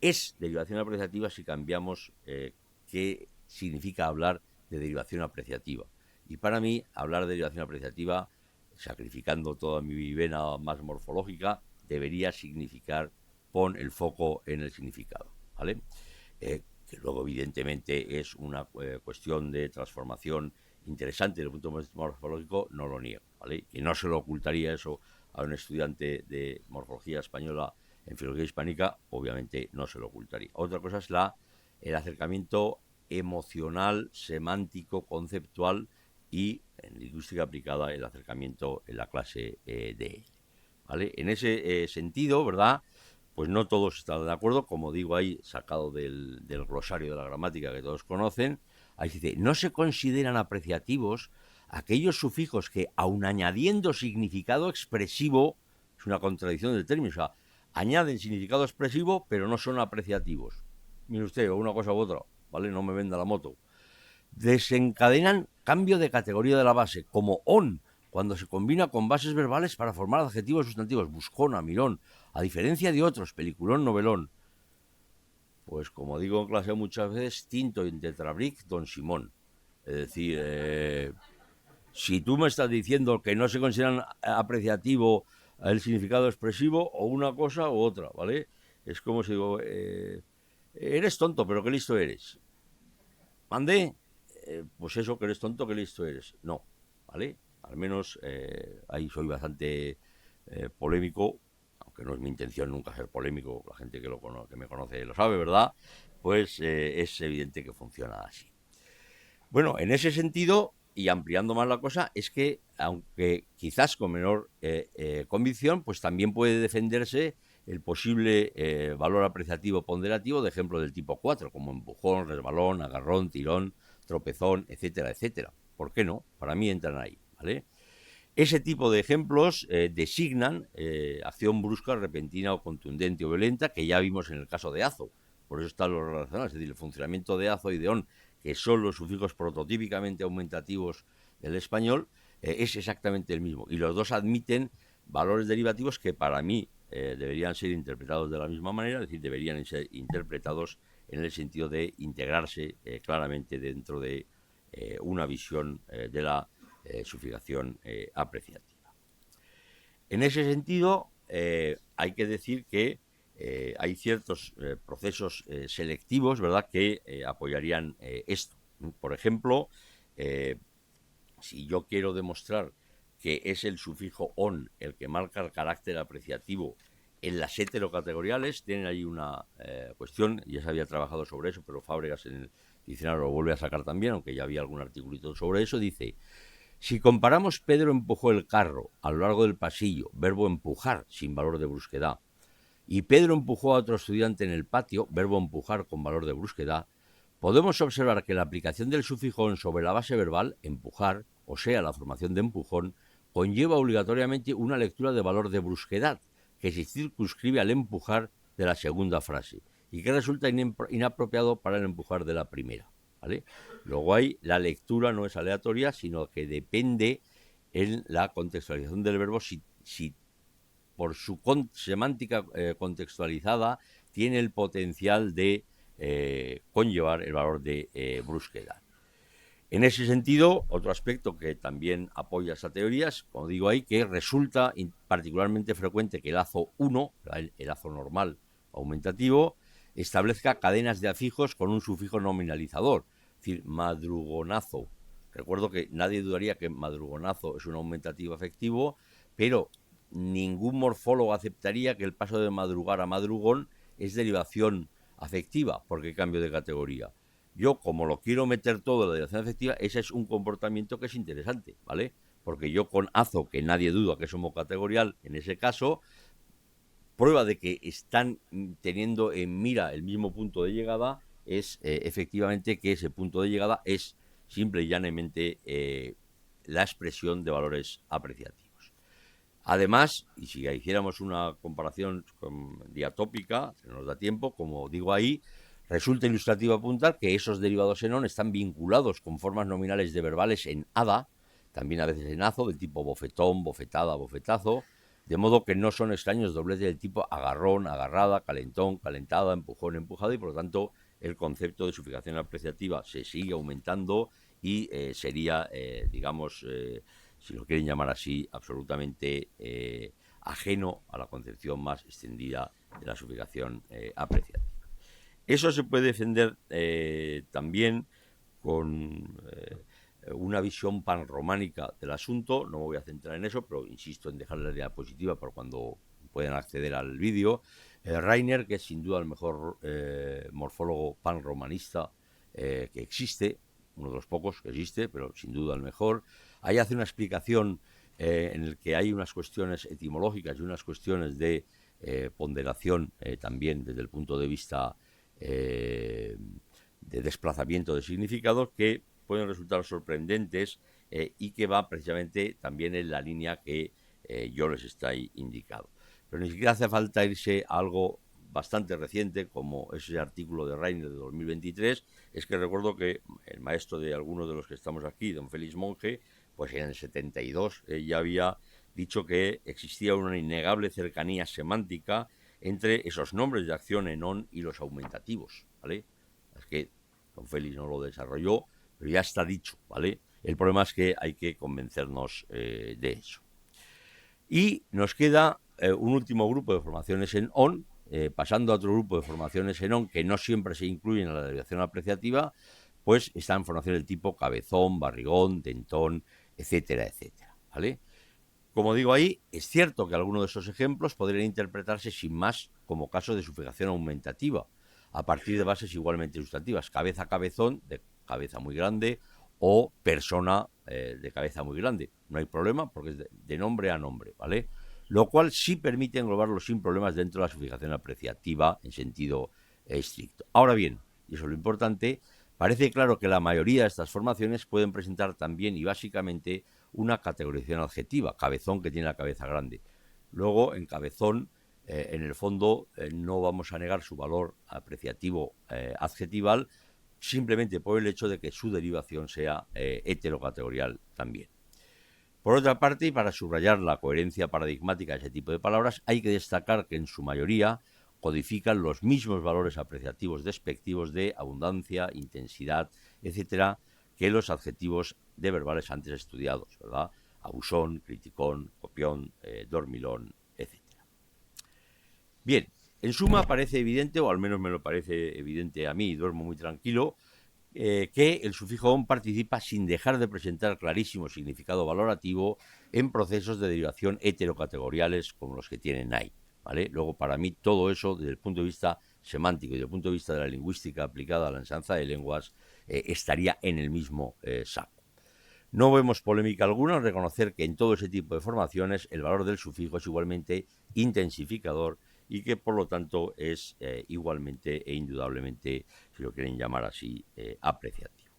es derivación apreciativa si cambiamos qué significa hablar de derivación apreciativa. Y para mí, hablar de derivación apreciativa, sacrificando toda mi vena más morfológica, debería significar pon el foco en el significado, ¿vale? Que luego evidentemente es una cuestión de transformación interesante desde el punto de vista morfológico, no lo niego, ¿vale? Y no se lo ocultaría eso a un estudiante de morfología española en filología hispánica, obviamente no se lo ocultaría. Otra cosa es el acercamiento emocional, semántico, conceptual y en lingüística aplicada el acercamiento en la clase de él, ¿vale? En ese sentido, ¿verdad?, pues no todos están de acuerdo, como digo ahí, sacado del glosario de la gramática que todos conocen. Ahí dice, no se consideran apreciativos aquellos sufijos que, aun añadiendo significado expresivo, es una contradicción del término, o sea, añaden significado expresivo, pero no son apreciativos. Mire usted, o una cosa u otra, ¿vale? No me venda la moto. Desencadenan cambio de categoría de la base, como on, cuando se combina con bases verbales para formar adjetivos sustantivos, buscona, mirón, a diferencia de otros, peliculón, novelón. Pues como digo en clase muchas veces, tinto en tetrabric, don Simón. Es decir, si tú me estás diciendo que no se consideran apreciativo el significado expresivo, o una cosa u otra, ¿vale? Es como si digo, eres tonto, pero qué listo eres. ¿Mandé? Pues eso, que eres tonto, qué listo eres. No, ¿vale? Al menos ahí soy bastante polémico, aunque no es mi intención nunca ser polémico, la gente que me conoce lo sabe, ¿verdad? Pues es evidente que funciona así. Bueno, en ese sentido, y ampliando más la cosa, es que, aunque quizás con menor convicción, pues también puede defenderse el posible valor apreciativo ponderativo de ejemplos del tipo 4, como empujón, resbalón, agarrón, tirón, tropezón, etcétera, etcétera. ¿Por qué no? Para mí entran ahí, ¿vale? Ese tipo de ejemplos designan acción brusca, repentina o contundente o violenta, que ya vimos en el caso de azo. Por eso están los relacionados, es decir, el funcionamiento de azo y de on, que son los sufijos prototípicamente aumentativos del español, es exactamente el mismo. Y los dos admiten valores derivativos que para mí deberían ser interpretados de la misma manera, es decir, deberían ser interpretados en el sentido de integrarse claramente dentro de una visión de la sufijación apreciativa. En ese sentido, hay que decir que hay ciertos procesos selectivos, ¿verdad?, que apoyarían esto. Por ejemplo, si yo quiero demostrar que es el sufijo on el que marca el carácter apreciativo en las heterocategoriales, tienen ahí una cuestión, ya se había trabajado sobre eso, pero Fábregas en el diccionario lo vuelve a sacar también, aunque ya había algún articulito sobre eso, dice: si comparamos Pedro empujó el carro a lo largo del pasillo, verbo empujar sin valor de brusquedad, y Pedro empujó a otro estudiante en el patio, verbo empujar con valor de brusquedad, podemos observar que la aplicación del sufijo on sobre la base verbal, empujar, o sea, la formación de empujón, conlleva obligatoriamente una lectura de valor de brusquedad, que se circunscribe al empujar de la segunda frase, y que resulta inapropiado para el empujar de la primera, ¿vale? Luego ahí la lectura no es aleatoria, sino que depende en la contextualización del verbo si por su semántica contextualizada tiene el potencial de conllevar el valor de brusquedad. En ese sentido, otro aspecto que también apoya esa teoría es, como digo ahí, que resulta particularmente frecuente que el azo 1, el azo normal aumentativo, establezca cadenas de afijos con un sufijo nominalizador, es decir, madrugonazo. Recuerdo que nadie dudaría que madrugonazo es un aumentativo afectivo, pero ningún morfólogo aceptaría que el paso de madrugar a madrugón es derivación afectiva, porque cambio de categoría. Yo, como lo quiero meter todo en la derivación afectiva, ese es un comportamiento que es interesante, ¿vale? Porque yo con azo, que nadie duda que es homocategorial, en ese caso, prueba de que están teniendo en mira el mismo punto de llegada es efectivamente que ese punto de llegada es simple y llanamente la expresión de valores apreciativos. Además, y si hiciéramos una comparación diatópica, se nos da tiempo, como digo ahí, resulta ilustrativo apuntar que esos derivados en on están vinculados con formas nominales de verbales en ada, también a veces en azo, del tipo bofetón, bofetada, bofetazo, de modo que no son extraños dobletes del tipo agarrón, agarrada, calentón, calentada, empujón, empujado, y por lo tanto el concepto de sufijación apreciativa se sigue aumentando y sería, digamos, si lo quieren llamar así, absolutamente ajeno a la concepción más extendida de la sufijación apreciativa. Eso se puede defender también con una visión panrománica del asunto. No me voy a centrar en eso, pero insisto en dejar la diapositiva por cuando puedan acceder al vídeo. Reiner, que es sin duda el mejor morfólogo panromanista que existe, uno de los pocos que existe, pero sin duda el mejor. Ahí hace una explicación en el que hay unas cuestiones etimológicas y unas cuestiones de ponderación también desde el punto de vista de desplazamiento de significados que pueden resultar sorprendentes y que va precisamente también en la línea que yo les estoy indicando. Pero ni siquiera hace falta irse a algo bastante reciente como ese artículo de Reiner de 2023. Es que recuerdo que el maestro de algunos de los que estamos aquí, don Félix Monge, pues en el 72 ya había dicho que existía una innegable cercanía semántica entre esos nombres de acción en on y los aumentativos, ¿vale? Es que don Félix no lo desarrolló, pero ya está dicho, ¿vale? El problema es que hay que convencernos de eso. Y nos queda un último grupo de formaciones en on, pasando a otro grupo de formaciones en on que no siempre se incluyen en la derivación apreciativa, pues están formaciones del tipo cabezón, barrigón, dentón, etcétera, etcétera, ¿vale? Como digo ahí, es cierto que algunos de esos ejemplos podrían interpretarse sin más como casos de sufijación aumentativa, a partir de bases igualmente sustantivas, cabeza, cabezón, de cabeza muy grande, o persona de cabeza muy grande. No hay problema porque es de nombre a nombre, ¿vale? Lo cual sí permite englobarlo sin problemas dentro de la sufijación apreciativa en sentido estricto. Ahora bien, y eso es lo importante, parece claro que la mayoría de estas formaciones pueden presentar también y básicamente una categorización adjetiva, cabezón que tiene la cabeza grande. Luego, en cabezón, en el fondo, no vamos a negar su valor apreciativo adjetival, simplemente por el hecho de que su derivación sea heterocategorial también. Por otra parte, y para subrayar la coherencia paradigmática de ese tipo de palabras, hay que destacar que en su mayoría codifican los mismos valores apreciativos despectivos de abundancia, intensidad, etcétera, que los adjetivos de verbales antes estudiados, ¿verdad? Abusón, criticón, copión, dormilón, etcétera. Bien, en suma parece evidente, o al menos me lo parece evidente a mí, y duermo muy tranquilo, que el sufijo on participa sin dejar de presentar clarísimo significado valorativo en procesos de derivación heterocategoriales como los que tienen ahí, ¿vale? Luego, para mí, todo eso, desde el punto de vista semántico y desde el punto de vista de la lingüística aplicada a la enseñanza de lenguas, estaría en el mismo saco. No vemos polémica alguna en reconocer que en todo ese tipo de formaciones el valor del sufijo es igualmente intensificador y que por lo tanto es igualmente e indudablemente, si lo quieren llamar así, apreciativo.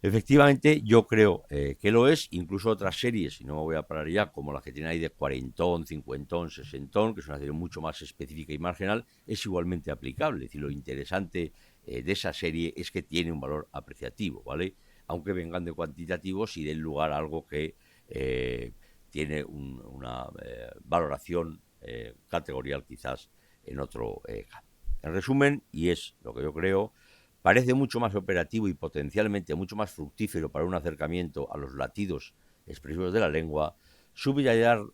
Efectivamente, yo creo que lo es, incluso otras series, y no me voy a parar ya, como las que tienen ahí de cuarentón, cincuentón, sesentón, que es una serie mucho más específica y marginal, es igualmente aplicable. Es decir, lo interesante de esa serie es que tiene un valor apreciativo, ¿vale? Aunque vengan de cuantitativos y den lugar a algo que tiene una valoración categorial quizás en otro caso. En resumen, y es lo que yo creo, parece mucho más operativo y potencialmente mucho más fructífero para un acercamiento a los latidos expresivos de la lengua subrayar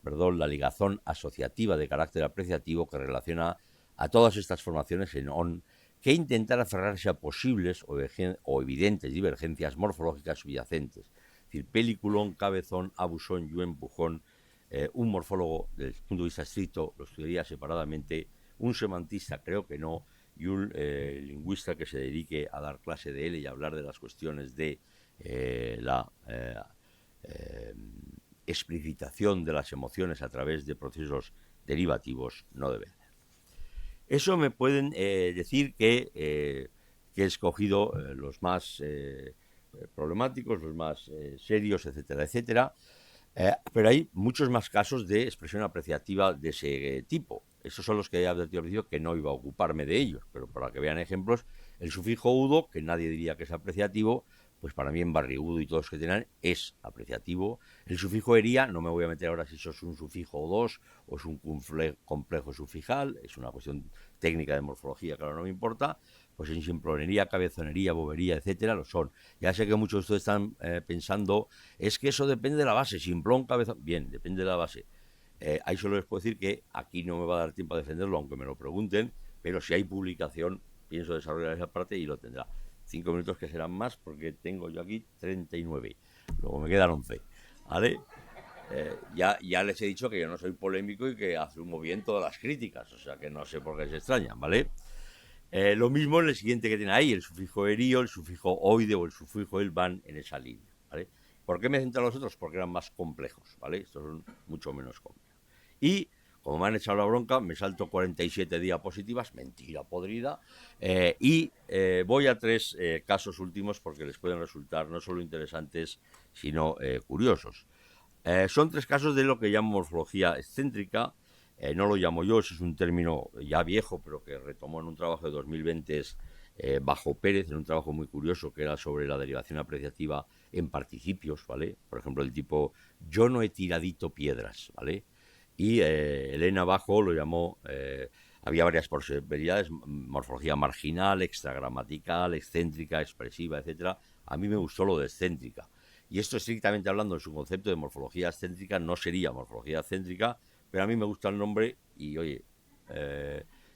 la ligazón asociativa de carácter apreciativo que relaciona a todas estas formaciones en on, que intentar aferrarse a posibles o evidentes divergencias morfológicas subyacentes. Es decir, peliculón, cabezón, abusón y empujón. Un morfólogo, desde el punto de vista estricto, lo estudiaría separadamente. Un semantista, creo que no. Y un lingüista que se dedique a dar clase de él y a hablar de las cuestiones de la explicitación de las emociones a través de procesos derivativos no debe hacer. Eso me pueden decir que he escogido los más problemáticos, los más serios, etcétera, etcétera. Pero hay muchos más casos de expresión apreciativa de ese tipo. Esos son los que he advertido al principio que no iba a ocuparme de ellos, pero para que vean ejemplos, el sufijo udo, que nadie diría que es apreciativo, pues para mí en barrigudo y todos los que tengan es apreciativo. El sufijo ería, no me voy a meter ahora si eso es un sufijo o dos, o es un complejo sufijal, es una cuestión técnica de morfología, claro, no me importa. Pues en simplonería, cabezonería, bobería, etcétera, lo son. Ya sé que muchos de ustedes están pensando, es que eso depende de la base, simplón, cabezón. Bien, depende de la base. Ahí solo les puedo decir que aquí no me va a dar tiempo a defenderlo, aunque me lo pregunten, pero si hay publicación, pienso desarrollar esa parte y lo tendrá. 5 minutos que serán más, porque tengo yo aquí 39. Luego me quedan 11. ¿Vale? Ya les he dicho que yo no soy polémico y que asumo bien todas las críticas, o sea que no sé por qué se extrañan, ¿vale? Lo mismo en el siguiente que tiene ahí, el sufijo erío, el sufijo oide o el sufijo el van en esa línea, ¿vale? ¿Por qué me centro en los otros? Porque eran más complejos, ¿vale? Estos son mucho menos complejos. Y como me han echado la bronca, me salto 47 diapositivas, mentira podrida, y voy a 3 casos últimos porque les pueden resultar no solo interesantes, sino curiosos. Son 3 casos de lo que llamo morfología excéntrica. No lo llamo yo, ese es un término ya viejo, pero que retomó en un trabajo de 2020 bajo Pérez, en un trabajo muy curioso que era sobre la derivación apreciativa en participios, ¿vale? Por ejemplo, el tipo, yo no he tiradito piedras, ¿vale? Y Elena Bajo lo llamó, había varias posibilidades, morfología marginal, extragramatical, excéntrica, expresiva, etcétera. A mí me gustó lo de excéntrica. Y esto, estrictamente hablando, en su concepto de morfología excéntrica, no sería morfología excéntrica, pero a mí me gusta el nombre y, oye,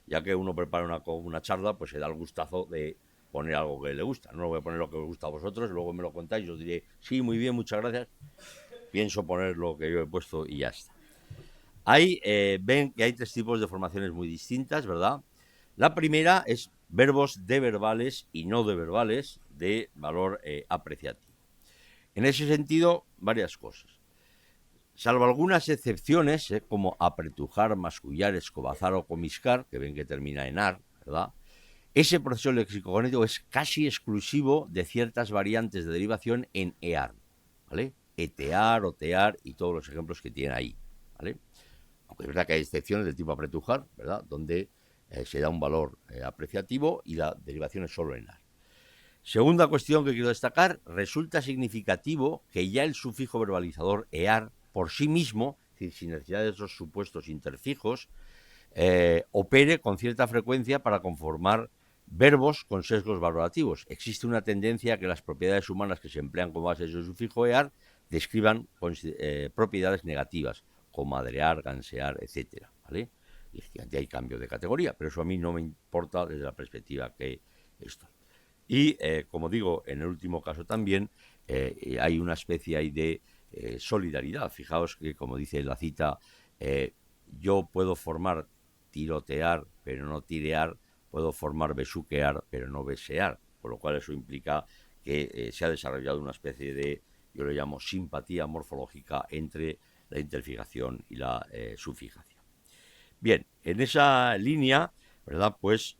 ya que uno prepara una charla, pues se da el gustazo de poner algo que le gusta. No voy a poner lo que os gusta a vosotros, luego me lo contáis y os diré, sí, muy bien, muchas gracias. Pienso poner lo que yo he puesto y ya está. Ven que hay 3 tipos de formaciones muy distintas, ¿verdad? La primera es verbos deverbales y no deverbales de valor apreciativo. En ese sentido, varias cosas. Salvo algunas excepciones, como apretujar, mascullar, escobazar o comiscar, que ven que termina en ar, ¿verdad? Ese proceso léxico-cognitivo es casi exclusivo de ciertas variantes de derivación en ear, ¿vale? Etear, otear y todos los ejemplos que tiene ahí, ¿vale? Aunque es verdad que hay excepciones del tipo apretujar, ¿verdad? Donde se da un valor apreciativo y la derivación es solo en ar. Segunda cuestión que quiero destacar, resulta significativo que ya el sufijo verbalizador ear por sí mismo, es decir, sin necesidad de esos supuestos interfijos, opere con cierta frecuencia para conformar verbos con sesgos valorativos. Existe una tendencia a que las propiedades humanas que se emplean como base de su sufijo ear describan propiedades negativas, como madrear, gansear, etcétera, ¿vale? Y hay cambio de categoría, pero eso a mí no me importa desde la perspectiva que estoy. Y, como digo, en el último caso también hay una especie ahí de solidaridad. Fijaos que, como dice la cita, yo puedo formar tirotear, pero no tirear, puedo formar besuquear, pero no besear, por lo cual eso implica que se ha desarrollado una especie de, yo lo llamo simpatía morfológica entre la interfijación y la subfijación. Bien, en esa línea, ¿verdad? Pues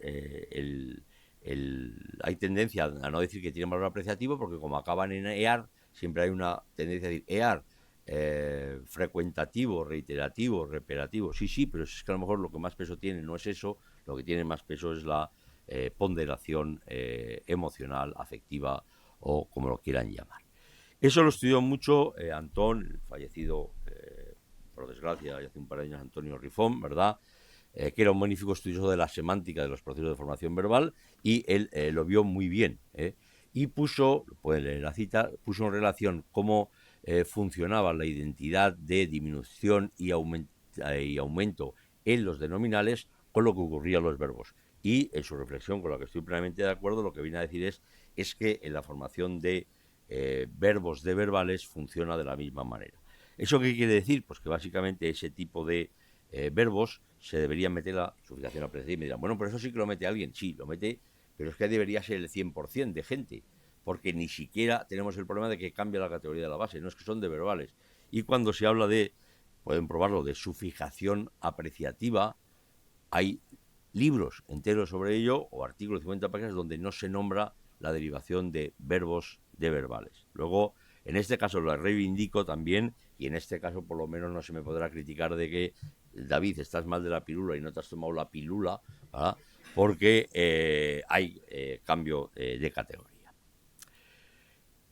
hay tendencia a no decir que tienen valor apreciativo, porque como acaban en ear, siempre hay una tendencia a decir ear, frecuentativo, reiterativo, reperativo. Sí, pero es que a lo mejor lo que más peso tiene no es eso, lo que tiene más peso es la ponderación emocional, afectiva o como lo quieran llamar. Eso lo estudió mucho Antón, el fallecido, por desgracia, hace un par de años, Antonio Rifón, ¿verdad? Que era un magnífico estudioso de la semántica de los procesos de formación verbal, y él lo vio muy bien. Y puso, pueden leer la cita, puso en relación cómo funcionaba la identidad de disminución y aumento en los denominales con lo que ocurría en los verbos. Y en su reflexión, con la que estoy plenamente de acuerdo, lo que viene a decir es que en la formación de verbos de verbales funciona de la misma manera. ¿Eso qué quiere decir? Pues que básicamente ese tipo de verbos se deberían meter la sufijación apreciativa. Y me dirán, bueno, pero eso sí que lo mete alguien. Sí, lo mete, pero es que debería ser el 100% de gente, porque ni siquiera tenemos el problema de que cambia la categoría de la base, no es que son de verbales. Y cuando se habla de, pueden probarlo, de sufijación apreciativa, hay libros enteros sobre ello o artículos de 50 páginas donde no se nombra la derivación de verbos de verbales. Luego, en este caso lo reivindico también, y en este caso por lo menos no se me podrá criticar de que, David, estás mal de la pirula y no te has tomado la pilula, ¿verdad? Porque hay cambio de categoría.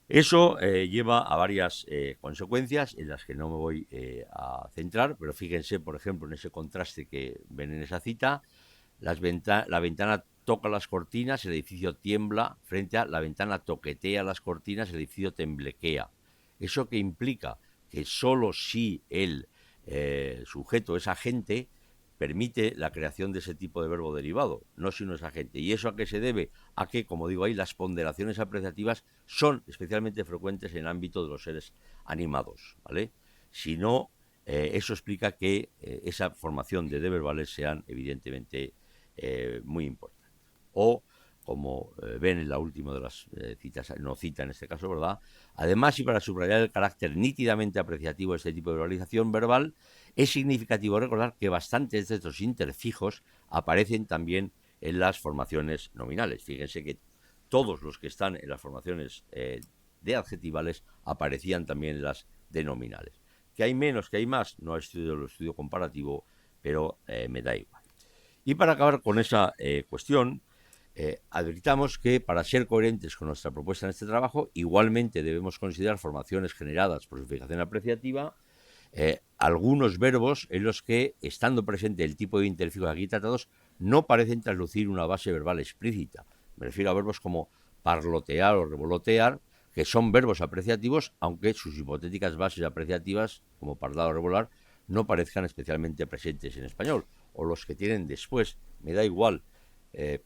Eso lleva a varias consecuencias en las que no me voy a centrar, pero fíjense, por ejemplo, en ese contraste que ven en esa cita, la ventana toca las cortinas, el edificio tiembla, frente a la ventana toquetea las cortinas, el edificio temblequea. ¿Eso qué implica? Que solo si el sujeto es agente, permite la creación de ese tipo de verbo derivado, no si no es agente. ¿Y eso a qué se debe? A que, como digo ahí, las ponderaciones apreciativas son especialmente frecuentes en el ámbito de los seres animados, ¿vale? Si no, eso explica que esa formación de verbales sean evidentemente muy importantes. O, como ven en la última de las citas, no cita en este caso, ¿verdad? Además, y para subrayar el carácter nítidamente apreciativo de este tipo de verbalización verbal, es significativo recordar que bastantes de estos interfijos aparecen también en las formaciones nominales. Fíjense que todos los que están en las formaciones de adjetivales aparecían también en las denominales. Que hay menos, que hay más, no he estudiado el estudio comparativo, pero me da igual. Y para acabar con esa cuestión, advirtamos que para ser coherentes con nuestra propuesta en este trabajo, igualmente debemos considerar formaciones generadas por sufijación apreciativa, algunos verbos en los que, estando presente el tipo de interfijos aquí tratados, no parecen traslucir una base verbal explícita. Me refiero a verbos como parlotear o revolotear, que son verbos apreciativos, aunque sus hipotéticas bases apreciativas, como parlar o revolar, no parezcan especialmente presentes en español. O los que tienen después, me da igual,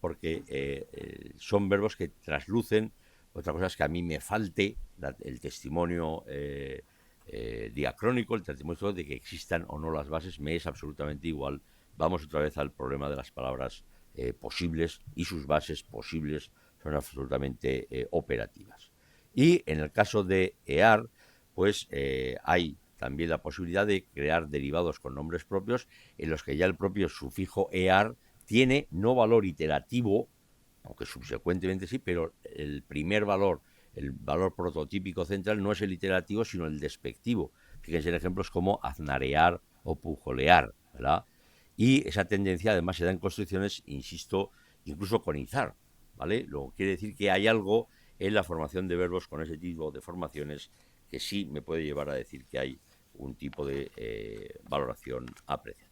porque son verbos que traslucen. Otra cosa es que a mí me falte el testimonio diacrónico, el testimonio de que existan o no las bases, me es absolutamente igual. Vamos otra vez al problema de las palabras posibles, y sus bases posibles son absolutamente operativas. Y en el caso de EAR, pues hay también la posibilidad de crear derivados con nombres propios en los que ya el propio sufijo EAR tiene no valor iterativo, aunque subsecuentemente sí, pero el primer valor, el valor prototípico central, no es el iterativo, sino el despectivo. Fíjense en ejemplos como aznarear o pujolear, ¿verdad? Y esa tendencia además se da en construcciones, insisto, incluso con izar, ¿vale? Luego quiere decir que hay algo en la formación de verbos con ese tipo de formaciones que sí me puede llevar a decir que hay un tipo de valoración apreciativa.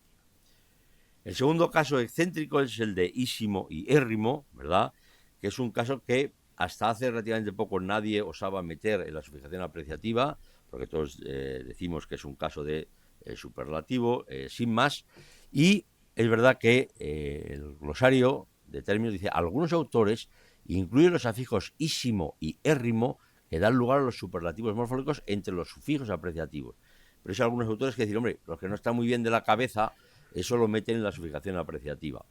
El segundo caso excéntrico es el de ísimo y érrimo, ¿verdad? Que es un caso que hasta hace relativamente poco nadie osaba meter en la sufijación apreciativa, porque todos decimos que es un caso de superlativo, sin más. Y es verdad que el glosario de términos dice: algunos autores incluyen los afijos ísimo y érrimo que dan lugar a los superlativos morfológicos entre los sufijos apreciativos. Pero hay algunos autores que dicen: hombre, los que no están muy bien de la cabeza, eso lo meten en la sufijación apreciativa.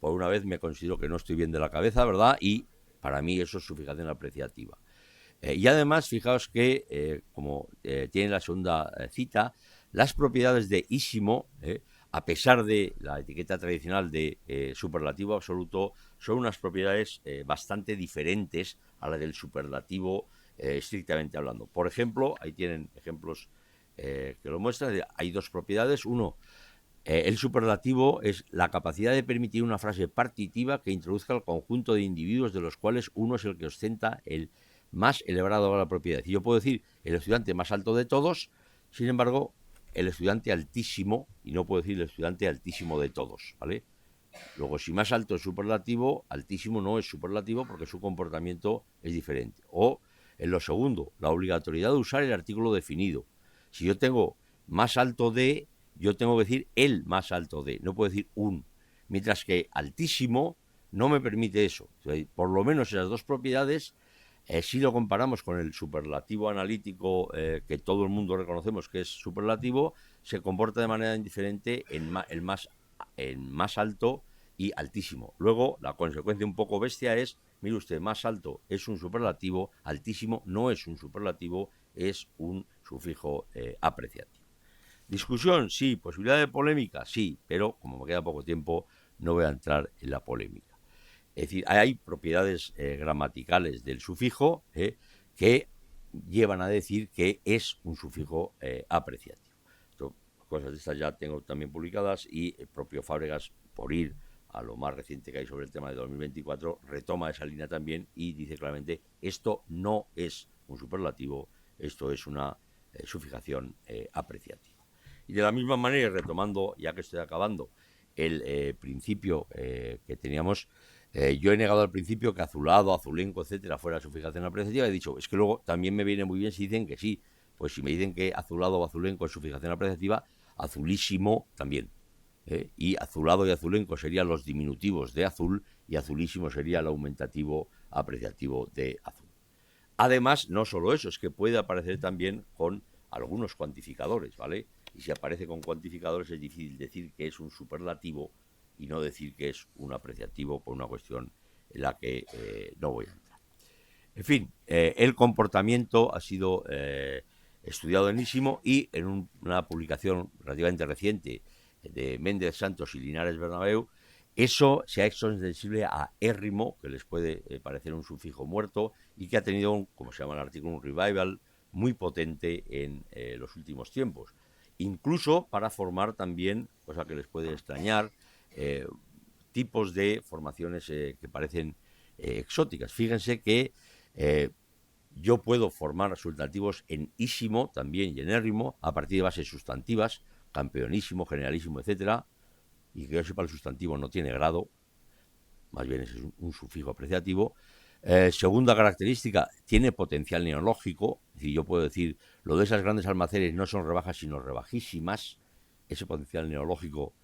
Por una vez me considero que no estoy bien de la cabeza, ¿verdad? Y para mí eso es sufijación apreciativa. Y además, fijaos que, como tiene la segunda cita, las propiedades de ísimo, a pesar de la etiqueta tradicional de superlativo absoluto, son unas propiedades bastante diferentes a la del superlativo estrictamente hablando. Por ejemplo, ahí tienen ejemplos que lo muestran. Hay dos propiedades. Uno, el superlativo es la capacidad de permitir una frase partitiva que introduzca el conjunto de individuos de los cuales uno es el que ostenta el más elevado grado de la propiedad. Y yo puedo decir el estudiante más alto de todos, sin embargo, el estudiante altísimo, y no puedo decir el estudiante altísimo de todos, ¿vale? Luego, si más alto es superlativo, altísimo no es superlativo porque su comportamiento es diferente. O, en lo segundo, la obligatoriedad de usar el artículo definido. Si yo tengo más alto de, yo tengo que decir el más alto de, no puedo decir un. Mientras que altísimo no me permite eso. Por lo menos esas dos propiedades, si lo comparamos con el superlativo analítico que todo el mundo reconocemos que es superlativo, se comporta de manera indiferente en más alto y altísimo. Luego, la consecuencia un poco bestia es: mire usted, más alto es un superlativo, altísimo no es un superlativo, es un sufijo apreciativo. Discusión, sí. Posibilidad de polémica, sí, pero como me queda poco tiempo, no voy a entrar en la polémica. Es decir, hay propiedades gramaticales del sufijo que llevan a decir que es un sufijo apreciativo. Esto, cosas de estas ya tengo también publicadas, y el propio Fábregas, por ir a lo más reciente que hay sobre el tema de 2024, retoma esa línea también y dice claramente: esto no es un superlativo, esto es una sufijación apreciativa. Y de la misma manera, retomando, ya que estoy acabando, el principio que teníamos, yo he negado al principio que azulado, azulenco, etcétera, fuera sufijación apreciativa. He dicho, es que luego también me viene muy bien si dicen que sí. Pues si me dicen que azulado o azulenco es sufijación apreciativa, azulísimo también. Y azulado y azulenco serían los diminutivos de azul y azulísimo sería el aumentativo apreciativo de azul. Además, no solo eso, es que puede aparecer también con algunos cuantificadores, ¿vale? Y si aparece con cuantificadores es difícil decir que es un superlativo y no decir que es un apreciativo por una cuestión en la que no voy a entrar. En fin, el comportamiento ha sido estudiado en ISIMO y en una publicación relativamente reciente de Méndez Santos y Linares Bernabeu, eso se ha hecho extensible a érrimo, que les puede parecer un sufijo muerto y que ha tenido, como se llama en el artículo, un revival muy potente en los últimos tiempos. Incluso para formar también, cosa que les puede extrañar, tipos de formaciones que parecen exóticas. Fíjense que yo puedo formar sustantivos en ísimo también y en érrimo a partir de bases sustantivas, campeonísimo, generalísimo, etcétera, y que yo sepa el sustantivo no tiene grado, más bien es un sufijo apreciativo. Segunda característica, tiene potencial neológico, es decir, yo puedo decir, lo de esas grandes almacenes no son rebajas sino rebajísimas. Ese potencial neológico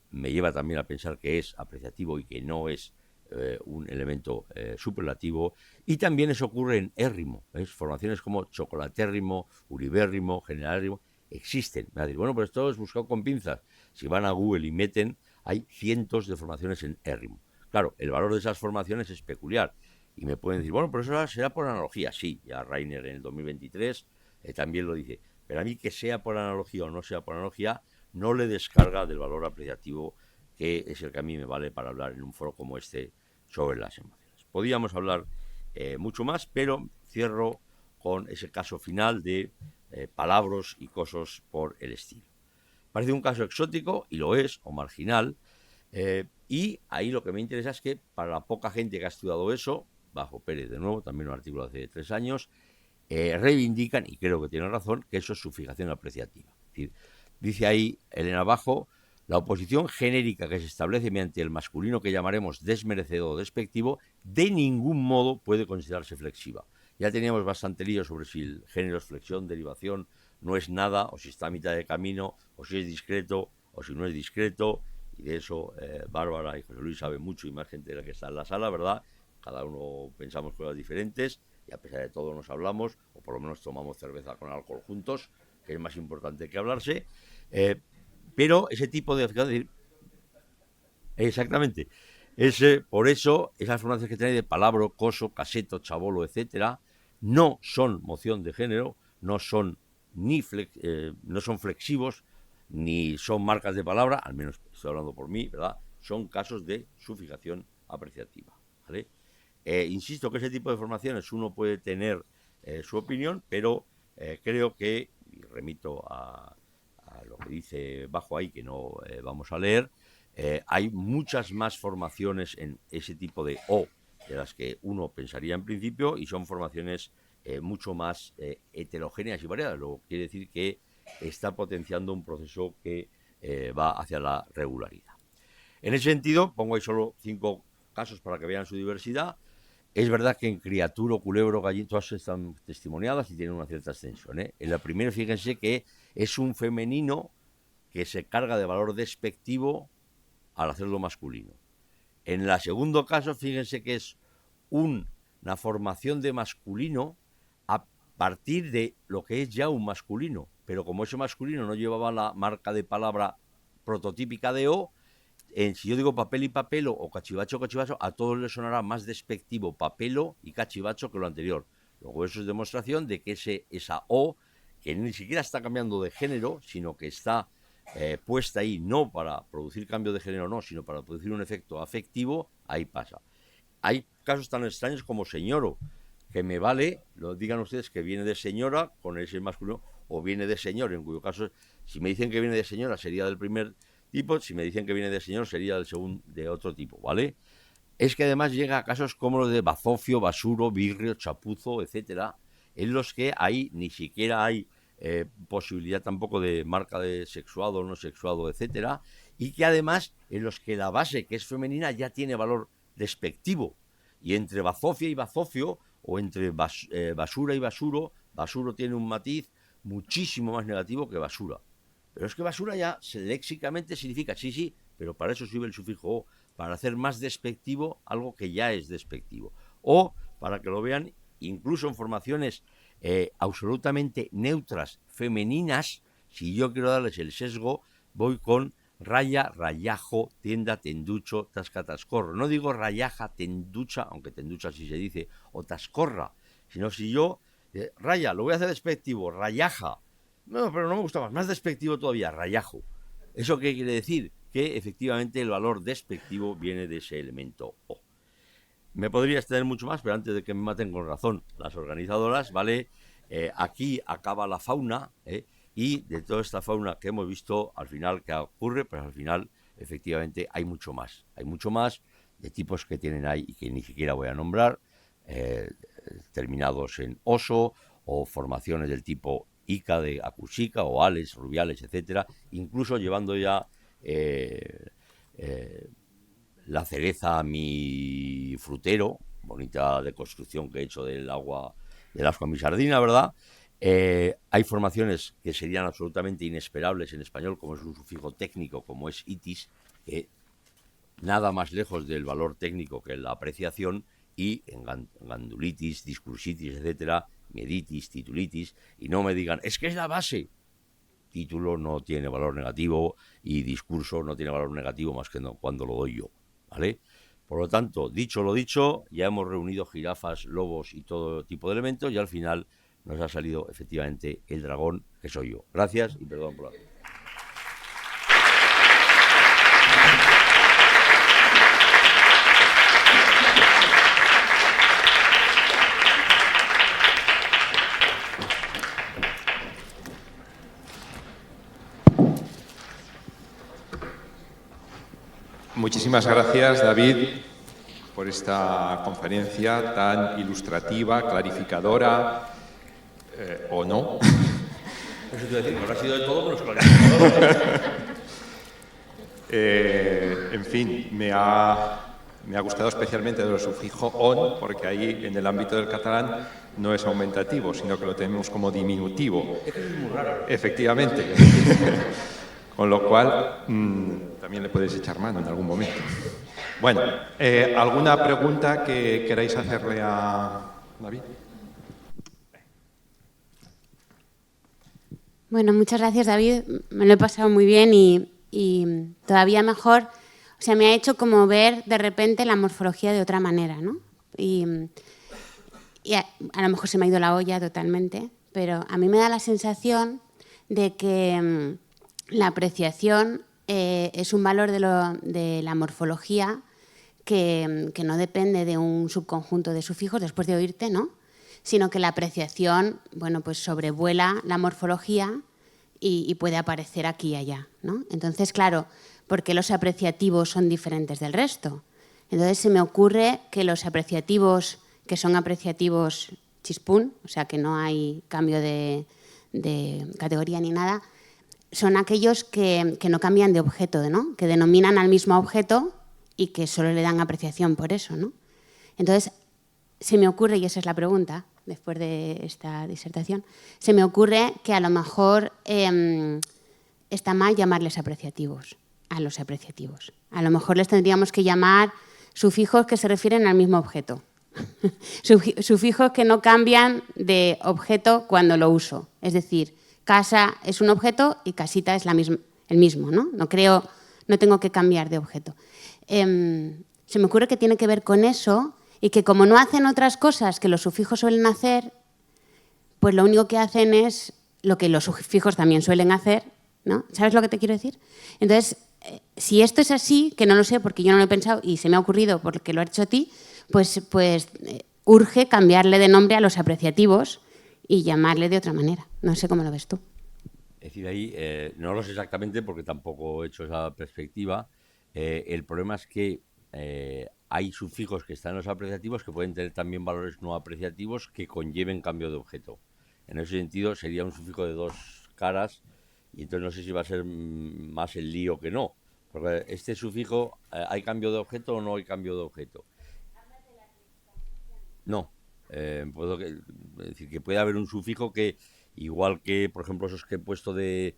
me lleva también a pensar que es apreciativo y que no es un elemento superlativo. Y también eso ocurre en érrimo, formaciones como chocolatérrimo, uribérrimo, generalérrimo, existen. Me va a decir, bueno, pero esto es buscado con pinzas. Si van a Google y meten, hay cientos de formaciones en érrimo. Claro, el valor de esas formaciones es peculiar. Y me pueden decir, bueno, pero eso será por analogía. Sí, ya Reiner en el 2023 también lo dice. Pero a mí que sea por analogía o no sea por analogía, no le descarga del valor apreciativo que es el que a mí me vale para hablar en un foro como este sobre las emociones. Podríamos hablar mucho más, pero cierro con ese caso final de palabras y cosas por el estilo. Parece un caso exótico, y lo es, o marginal, y ahí lo que me interesa es que para la poca gente que ha estudiado eso, bajo Pérez de nuevo, también un artículo de hace 3 años, reivindican, y creo que tienen razón, que eso es sufijación apreciativa. Es decir, dice ahí Elena Bajo, la oposición genérica que se establece mediante el masculino que llamaremos desmerecedor o despectivo, de ningún modo puede considerarse flexiva. Ya teníamos bastante lío sobre si el género es flexión, derivación, no es nada, o si está a mitad de camino, o si es discreto, o si no es discreto, y de eso Bárbara y José Luis saben mucho, y más gente de la que está en la sala, ¿verdad? Cada uno pensamos cosas diferentes, y a pesar de todo nos hablamos, o por lo menos tomamos cerveza con alcohol juntos, que es más importante que hablarse, pero ese tipo de... Exactamente. Por eso, esas formaciones que tenéis de palabra, coso, caseto, chabolo, etcétera, no son moción de género, no son no son flexivos, ni son marcas de palabra, al menos estoy hablando por mí, ¿verdad? Son casos de sufijación apreciativa, ¿vale? Insisto que ese tipo de formaciones uno puede tener su opinión, pero creo que, y remito a lo que dice Bajo ahí, que no vamos a leer, hay muchas más formaciones en ese tipo de O de las que uno pensaría en principio, y son formaciones mucho más heterogéneas y variadas, lo que quiere decir que está potenciando un proceso que va hacia la regularidad. En ese sentido, pongo ahí solo 5 casos para que vean su diversidad. Es verdad que en criatura, culebro, gallito, todas están testimoniadas y tienen una cierta extensión. En la primera, fíjense que es un femenino que se carga de valor despectivo al hacerlo masculino. En el segundo caso, fíjense que es una formación de masculino a partir de lo que es ya un masculino, pero como ese masculino no llevaba la marca de palabra prototípica de O, si yo digo papel y papelo o cachivacho, a todos les sonará más despectivo papelo y cachivacho que lo anterior. Luego eso es demostración de que esa O, que ni siquiera está cambiando de género, sino que está puesta ahí no para producir cambio de género, no, sino para producir un efecto afectivo, ahí pasa. Hay casos tan extraños como señoro, que me vale, lo digan ustedes, que viene de señora con ese masculino, o viene de señor, en cuyo caso, si me dicen que viene de señora, sería del primer tipo, si me dicen que viene de señor, sería del segundo, de otro tipo, ¿vale? es que además llega a casos como los de bazofio, basuro, virrio, chapuzo, etcétera, en los que ahí ni siquiera hay posibilidad tampoco de marca de sexuado, no sexuado, etcétera, y que además en los que la base, que es femenina, ya tiene valor despectivo. Y entre bazofia y bazofio, o entre basura y basuro, basuro tiene un matiz muchísimo más negativo que basura. Pero es que basura ya léxicamente significa sí, sí, pero para eso sirve el sufijo o, para hacer más despectivo algo que ya es despectivo. O, para que lo vean, incluso en formaciones absolutamente neutras, femeninas, si yo quiero darles el sesgo, voy con raya, rayajo, tienda, tenducho, tasca, tascorro. No digo rayaja, tenducha, aunque tenducha sí se dice, o tascorra, sino si yo, raya, lo voy a hacer despectivo, rayaja. No, pero no me gusta más despectivo todavía, rayajo. ¿Eso qué quiere decir? Que efectivamente el valor despectivo viene de ese elemento O. Me podría extender mucho más, pero antes de que me maten con razón las organizadoras, ¿vale? Aquí acaba la fauna, y de toda esta fauna que hemos visto, al final, ¿qué ocurre? Pues al final, efectivamente, hay mucho más. Hay mucho más de tipos que tienen ahí y que ni siquiera voy a nombrar, terminados en oso, o formaciones del tipo Ica de Acusica, o ales, rubiales, etcétera, incluso llevando ya la cereza a mi frutero, bonita deconstrucción que he hecho del agua a mi sardina, ¿verdad? Hay formaciones que serían absolutamente inesperables en español, como es un sufijo técnico, como es itis, que nada más lejos del valor técnico que la apreciación, y en gandulitis, discursitis, etcétera, mieditis, titulitis, y no me digan, es que es la base. Título no tiene valor negativo y discurso no tiene valor negativo más que cuando lo doy yo, ¿vale? Por lo tanto, dicho lo dicho, ya hemos reunido jirafas, lobos y todo tipo de elementos, y al final nos ha salido efectivamente el dragón, que soy yo. Gracias y perdón por la... Muchísimas gracias, David, por esta conferencia tan ilustrativa, clarificadora, o no. Eso te decir, no ha sido de todo menos clarificador. En fin, me ha gustado especialmente de lo sufijo on, porque ahí en el ámbito del catalán no es aumentativo, sino que lo tenemos como diminutivo. Es muy raro. Efectivamente. Con lo cual, también le puedes echar mano en algún momento. Bueno, ¿alguna pregunta que queráis hacerle a David? Bueno, muchas gracias, David. Me lo he pasado muy bien y todavía mejor. O sea, me ha hecho como ver de repente la morfología de otra manera, ¿no? Y a lo mejor se me ha ido la olla totalmente, pero a mí me da la sensación de que la apreciación es un valor de la morfología que no depende de un subconjunto de sufijos, después de oírte, ¿no? Sino que la apreciación, bueno, pues sobrevuela la morfología y puede aparecer aquí y allá, ¿no? Entonces, claro, ¿por qué los apreciativos son diferentes del resto? Entonces se me ocurre que los apreciativos, que son apreciativos chispún, o sea que no hay cambio de categoría ni nada, son aquellos que no cambian de objeto, ¿no? Que denominan al mismo objeto y que solo le dan apreciación por eso, ¿no? Entonces, se me ocurre, y esa es la pregunta, después de esta disertación, se me ocurre que a lo mejor está mal llamarles apreciativos a los apreciativos. A lo mejor les tendríamos que llamar sufijos que se refieren al mismo objeto. Sufijos que no cambian de objeto cuando lo uso. Es decir, casa es un objeto y casita es el mismo, ¿no? No tengo que cambiar de objeto. Se me ocurre que tiene que ver con eso y que como no hacen otras cosas que los sufijos suelen hacer, pues lo único que hacen es lo que los sufijos también suelen hacer, ¿no? ¿Sabes lo que te quiero decir? Entonces, si esto es así, que no lo sé porque yo no lo he pensado y se me ha ocurrido porque lo has hecho a ti, pues urge cambiarle de nombre a los apreciativos y llamarle de otra manera. No sé cómo lo ves tú. Es decir, ahí no lo sé exactamente porque tampoco he hecho esa perspectiva. El problema es que hay sufijos que están en los apreciativos que pueden tener también valores no apreciativos que conlleven cambio de objeto. En ese sentido sería un sufijo de dos caras y entonces no sé si va a ser más el lío que no. Porque este sufijo, ¿hay cambio de objeto o no hay cambio de objeto? No. Puedo decir que puede haber un sufijo que, igual que, por ejemplo, esos que he puesto de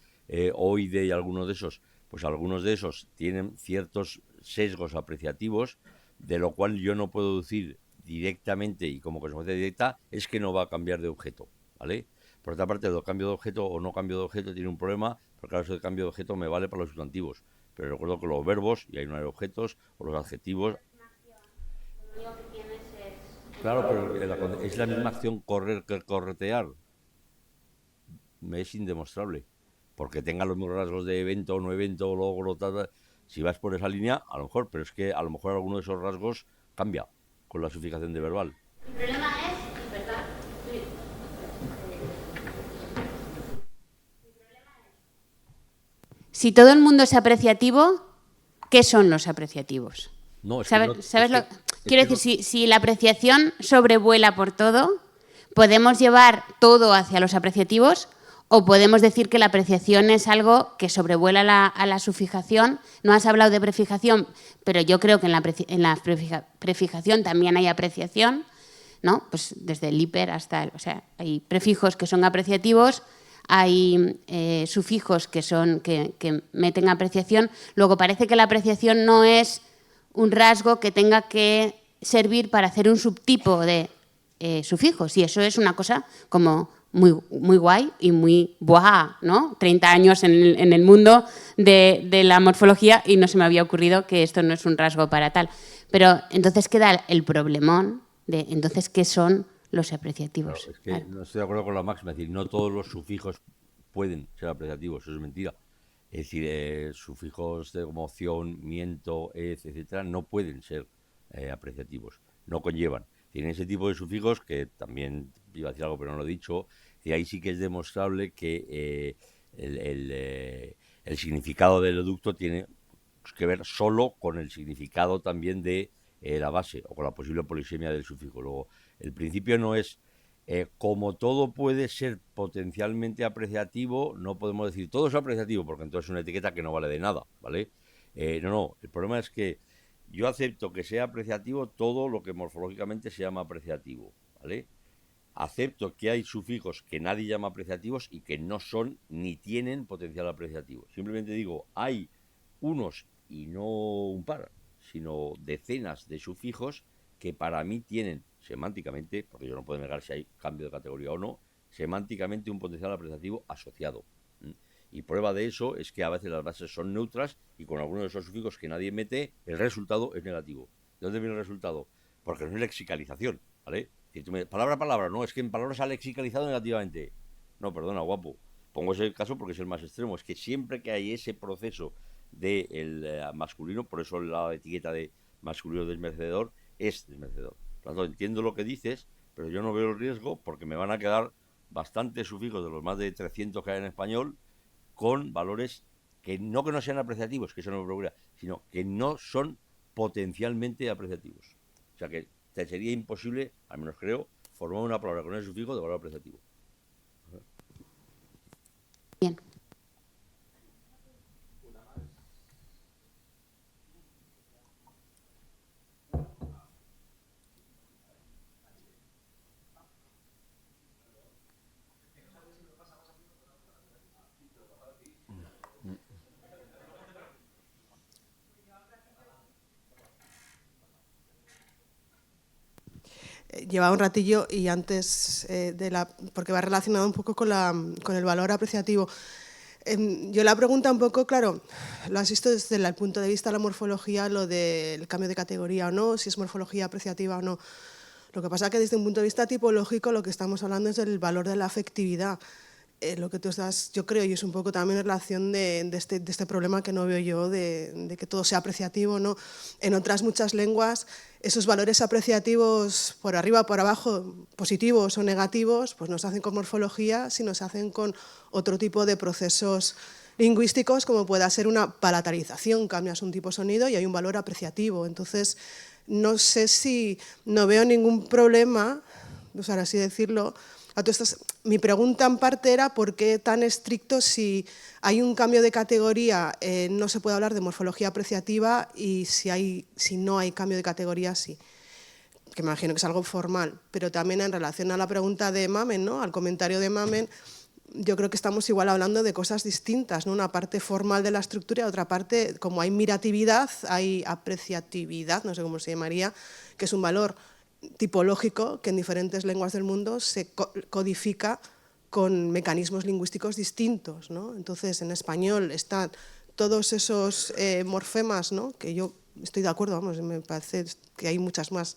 oide y algunos de esos, pues algunos de esos tienen ciertos sesgos apreciativos, de lo cual yo no puedo decir directamente y como consecuencia directa es que no va a cambiar de objeto, ¿vale? Por otra parte, el cambio de objeto o no cambio de objeto tiene un problema, porque claro, eso de cambio de objeto me vale para los sustantivos, pero recuerdo que los verbos, y ahí no hay objetos, o los adjetivos... Claro, pero es la misma acción correr que corretear. Me es indemostrable. Porque tenga los mismos rasgos de evento o no evento, logro, tal. Si vas por esa línea, a lo mejor, pero es que a lo mejor alguno de esos rasgos cambia con la sufijación de verbal. El problema es, ¿verdad? Sí. Si todo el mundo es apreciativo, ¿qué son los apreciativos? No, es ¿Sabes, que no, ¿sabes es lo? que, Quiero es decir, si la apreciación sobrevuela por todo, ¿podemos llevar todo hacia los apreciativos? ¿O podemos decir que la apreciación es algo que sobrevuela a la sufijación? No has hablado de prefijación, pero yo creo que en la prefijación también hay apreciación, ¿no? Pues desde el hiper hasta o sea, hay prefijos que son apreciativos, hay sufijos que meten apreciación. Luego parece que la apreciación no es un rasgo que tenga que servir para hacer un subtipo de sufijos. Y eso es una cosa como muy, muy guay y muy ¡buah!, ¿no? 30 años en el mundo de la morfología y no se me había ocurrido que esto no es un rasgo para tal. Pero entonces queda el problemón de entonces ¿qué son los apreciativos? Claro, es que no estoy de acuerdo con la máxima, es decir, no todos los sufijos pueden ser apreciativos, eso es mentira. Es decir, sufijos de como opción, miento, etcétera, no pueden ser apreciativos, no conllevan. Tienen ese tipo de sufijos que también iba a decir algo, pero no lo he dicho, y ahí sí que es demostrable que el significado del educto tiene que ver solo con el significado también de la base o con la posible polisemia del sufijo. Luego, el principio no es como todo puede ser potencialmente apreciativo, no podemos decir todo es apreciativo, porque entonces es una etiqueta que no vale de nada, ¿vale? No, el problema es que yo acepto que sea apreciativo todo lo que morfológicamente se llama apreciativo, ¿vale? Acepto que hay sufijos que nadie llama apreciativos y que no son ni tienen potencial apreciativo. Simplemente digo, hay unos, y no un par, sino decenas de sufijos que para mí tienen semánticamente, porque yo no puedo negar si hay cambio de categoría o no, semánticamente un potencial apreciativo asociado. Y prueba de eso es que a veces las bases son neutras y con algunos de esos sufijos que nadie mete, el resultado es negativo. ¿De dónde viene el resultado? Porque no es lexicalización, ¿vale? Palabra a palabra, no, es que en palabras se ha lexicalizado negativamente. No, perdona, guapo. Pongo ese caso porque es el más extremo. Es que siempre que hay ese proceso del masculino, por eso la etiqueta de masculino desmerecedor es desmerecedor. Por lo tanto, entiendo lo que dices, pero yo no veo el riesgo porque me van a quedar bastantes sufijos de los más de 300 que hay en español con valores que no sean apreciativos, que eso no me preocupa, sino que no son potencialmente apreciativos. O sea que te sería imposible, al menos creo, formar una palabra con ese sufijo de valor apreciativo. Bien. Llevaba un ratillo y antes porque va relacionado un poco con el valor apreciativo. Yo la pregunta un poco, claro, lo has visto desde el punto de vista de la morfología, lo del cambio de categoría o no, si es morfología apreciativa o no. Lo que pasa es que desde un punto de vista tipológico lo que estamos hablando es del valor de la afectividad. Lo que tú estás, yo creo, y es un poco también en relación de este problema que no veo yo, de que todo sea apreciativo, ¿no? En otras muchas lenguas, esos valores apreciativos por arriba, por abajo, positivos o negativos, pues no se hacen con morfología, sino se hacen con otro tipo de procesos lingüísticos, como pueda ser una palatalización, cambias un tipo de sonido y hay un valor apreciativo. Entonces, no sé si, no veo ningún problema, o sea, así decirlo. Mi pregunta en parte era por qué tan estricto si hay un cambio de categoría, no se puede hablar de morfología apreciativa, y si no hay cambio de categoría, sí. Que me imagino que es algo formal, pero también en relación a la pregunta de Mamen, ¿no? Al comentario de Mamen, yo creo que estamos igual hablando de cosas distintas, ¿no? Una parte formal de la estructura y otra parte, como hay miratividad, hay apreciatividad, no sé cómo se llamaría, que es un valor tipológico que en diferentes lenguas del mundo se codifica con mecanismos lingüísticos distintos, ¿no? Entonces, en español están todos esos morfemas, ¿no? Que yo estoy de acuerdo, vamos, me parece que hay muchas más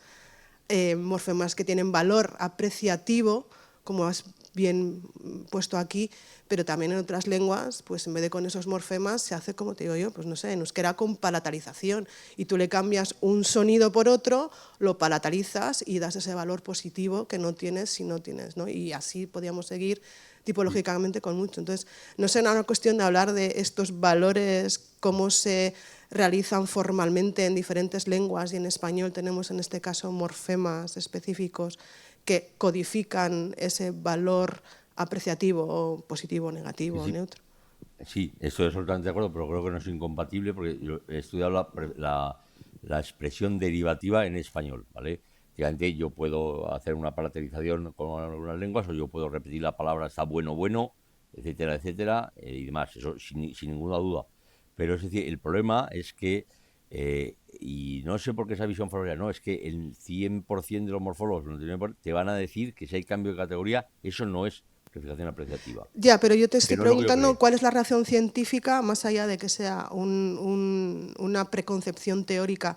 morfemas que tienen valor apreciativo, como has bien puesto aquí, pero también en otras lenguas, pues en vez de con esos morfemas se hace, como te digo yo, pues no sé, en euskera con palatalización, y tú le cambias un sonido por otro, lo palatalizas y das ese valor positivo que no tienes si no tienes, ¿no? Y así podríamos seguir tipológicamente con mucho. Entonces, no será una cuestión de hablar de estos valores, cómo se realizan formalmente en diferentes lenguas, y en español tenemos en este caso morfemas específicos que codifican ese valor apreciativo, o positivo, o negativo, o neutro. Sí, estoy absolutamente de acuerdo, pero creo que no es incompatible porque yo he estudiado la expresión derivativa en español, ¿vale? Efectivamente, yo puedo hacer una palatalización con algunas lenguas, o yo puedo repetir la palabra está bueno, bueno, etcétera, etcétera, y demás, eso sin ninguna duda. Pero es decir, el problema es que, y no sé por qué esa visión favorable, no, es que el 100% de los morfólogos te van a decir que si hay cambio de categoría, eso no es clasificación apreciativa. Ya, pero yo te estoy no es lo que yo preguntando creo. cuál es la razón científica, más allá de que sea una preconcepción teórica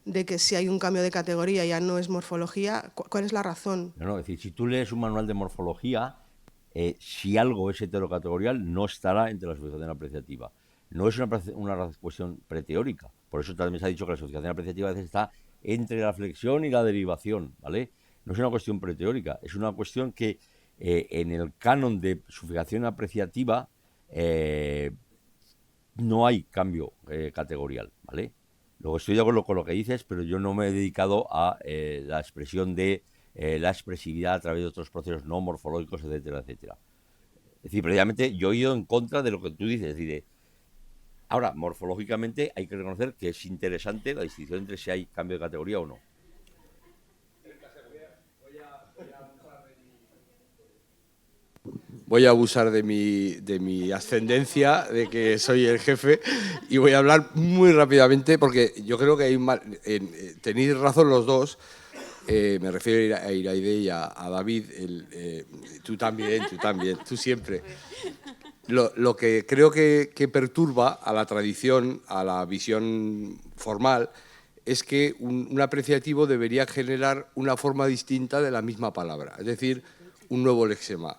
de que si hay un cambio de categoría ya no es morfología. ¿Cuál es la razón? No, es decir, si tú lees un manual de morfología, si algo es heterocategorial, no estará entre la clasificación apreciativa. No es una cuestión preteórica. Por eso también se ha dicho que la clasificación apreciativa a veces está entre la flexión y la derivación, ¿vale? No es una cuestión preteórica, es una cuestión que en el canon de sufijación apreciativa no hay cambio categorial, ¿vale? Luego estoy de acuerdo con lo que dices, pero yo no me he dedicado a la expresión de la expresividad a través de otros procesos no morfológicos, etcétera, etcétera. Es decir, precisamente yo he ido en contra de lo que tú dices. Es decir, ahora, morfológicamente hay que reconocer que es interesante la distinción entre si hay cambio de categoría o no. Voy a abusar de mi ascendencia, de que soy el jefe, y voy a hablar muy rápidamente porque yo creo que tenéis razón los dos. Me refiero a Iraide y a David. Tú también, tú siempre. Lo que creo que perturba a la tradición, a la visión formal, es que un apreciativo debería generar una forma distinta de la misma palabra, es decir, un nuevo lexema.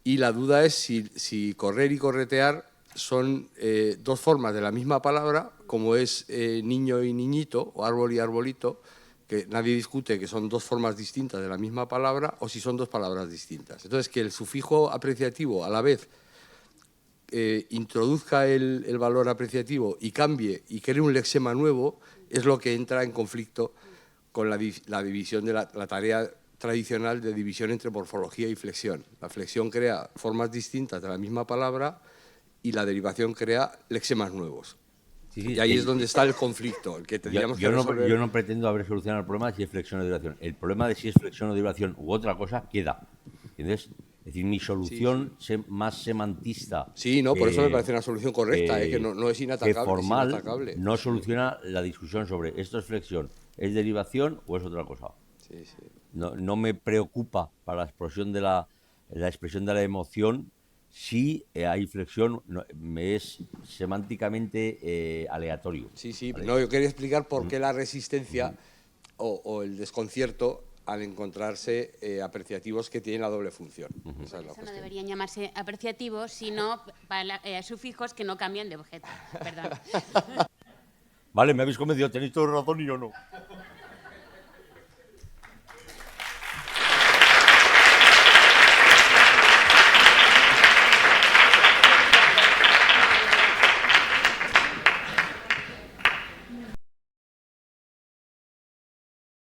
Y la duda es si correr y corretear son dos formas de la misma palabra, como es niño y niñito, o árbol y arbolito, que nadie discute que son dos formas distintas de la misma palabra, o si son dos palabras distintas. Entonces, que el sufijo apreciativo a la vez introduzca el valor apreciativo y cambie y cree un lexema nuevo, es lo que entra en conflicto con la división de la tarea tradicional de división entre morfología y flexión. La flexión crea formas distintas de la misma palabra y la derivación crea lexemas nuevos. Sí, sí, y ahí es donde está el conflicto, el que tendríamos que resolver. Yo no pretendo haber solucionado el problema si es flexión o derivación. El problema de si es flexión o derivación u otra cosa queda. ¿Entiendes? Es decir, mi solución más semantista. Sí, no, por eso me parece una solución correcta, que no es inatacable. Que formal es inatacable. no soluciona la discusión sobre esto es flexión, es derivación o es otra cosa. Sí, sí. No me preocupa para la expresión de la expresión de la emoción si hay flexión, me es semánticamente aleatorio. Sí, sí, ¿vale? No, yo quería explicar por qué la resistencia o el desconcierto al encontrarse apreciativos que tienen la doble función. Esa es la Eso no deberían llamarse apreciativos, sino sufijos que no cambian de objeto. Perdón. Vale, me habéis convencido, tenéis toda razón y yo no.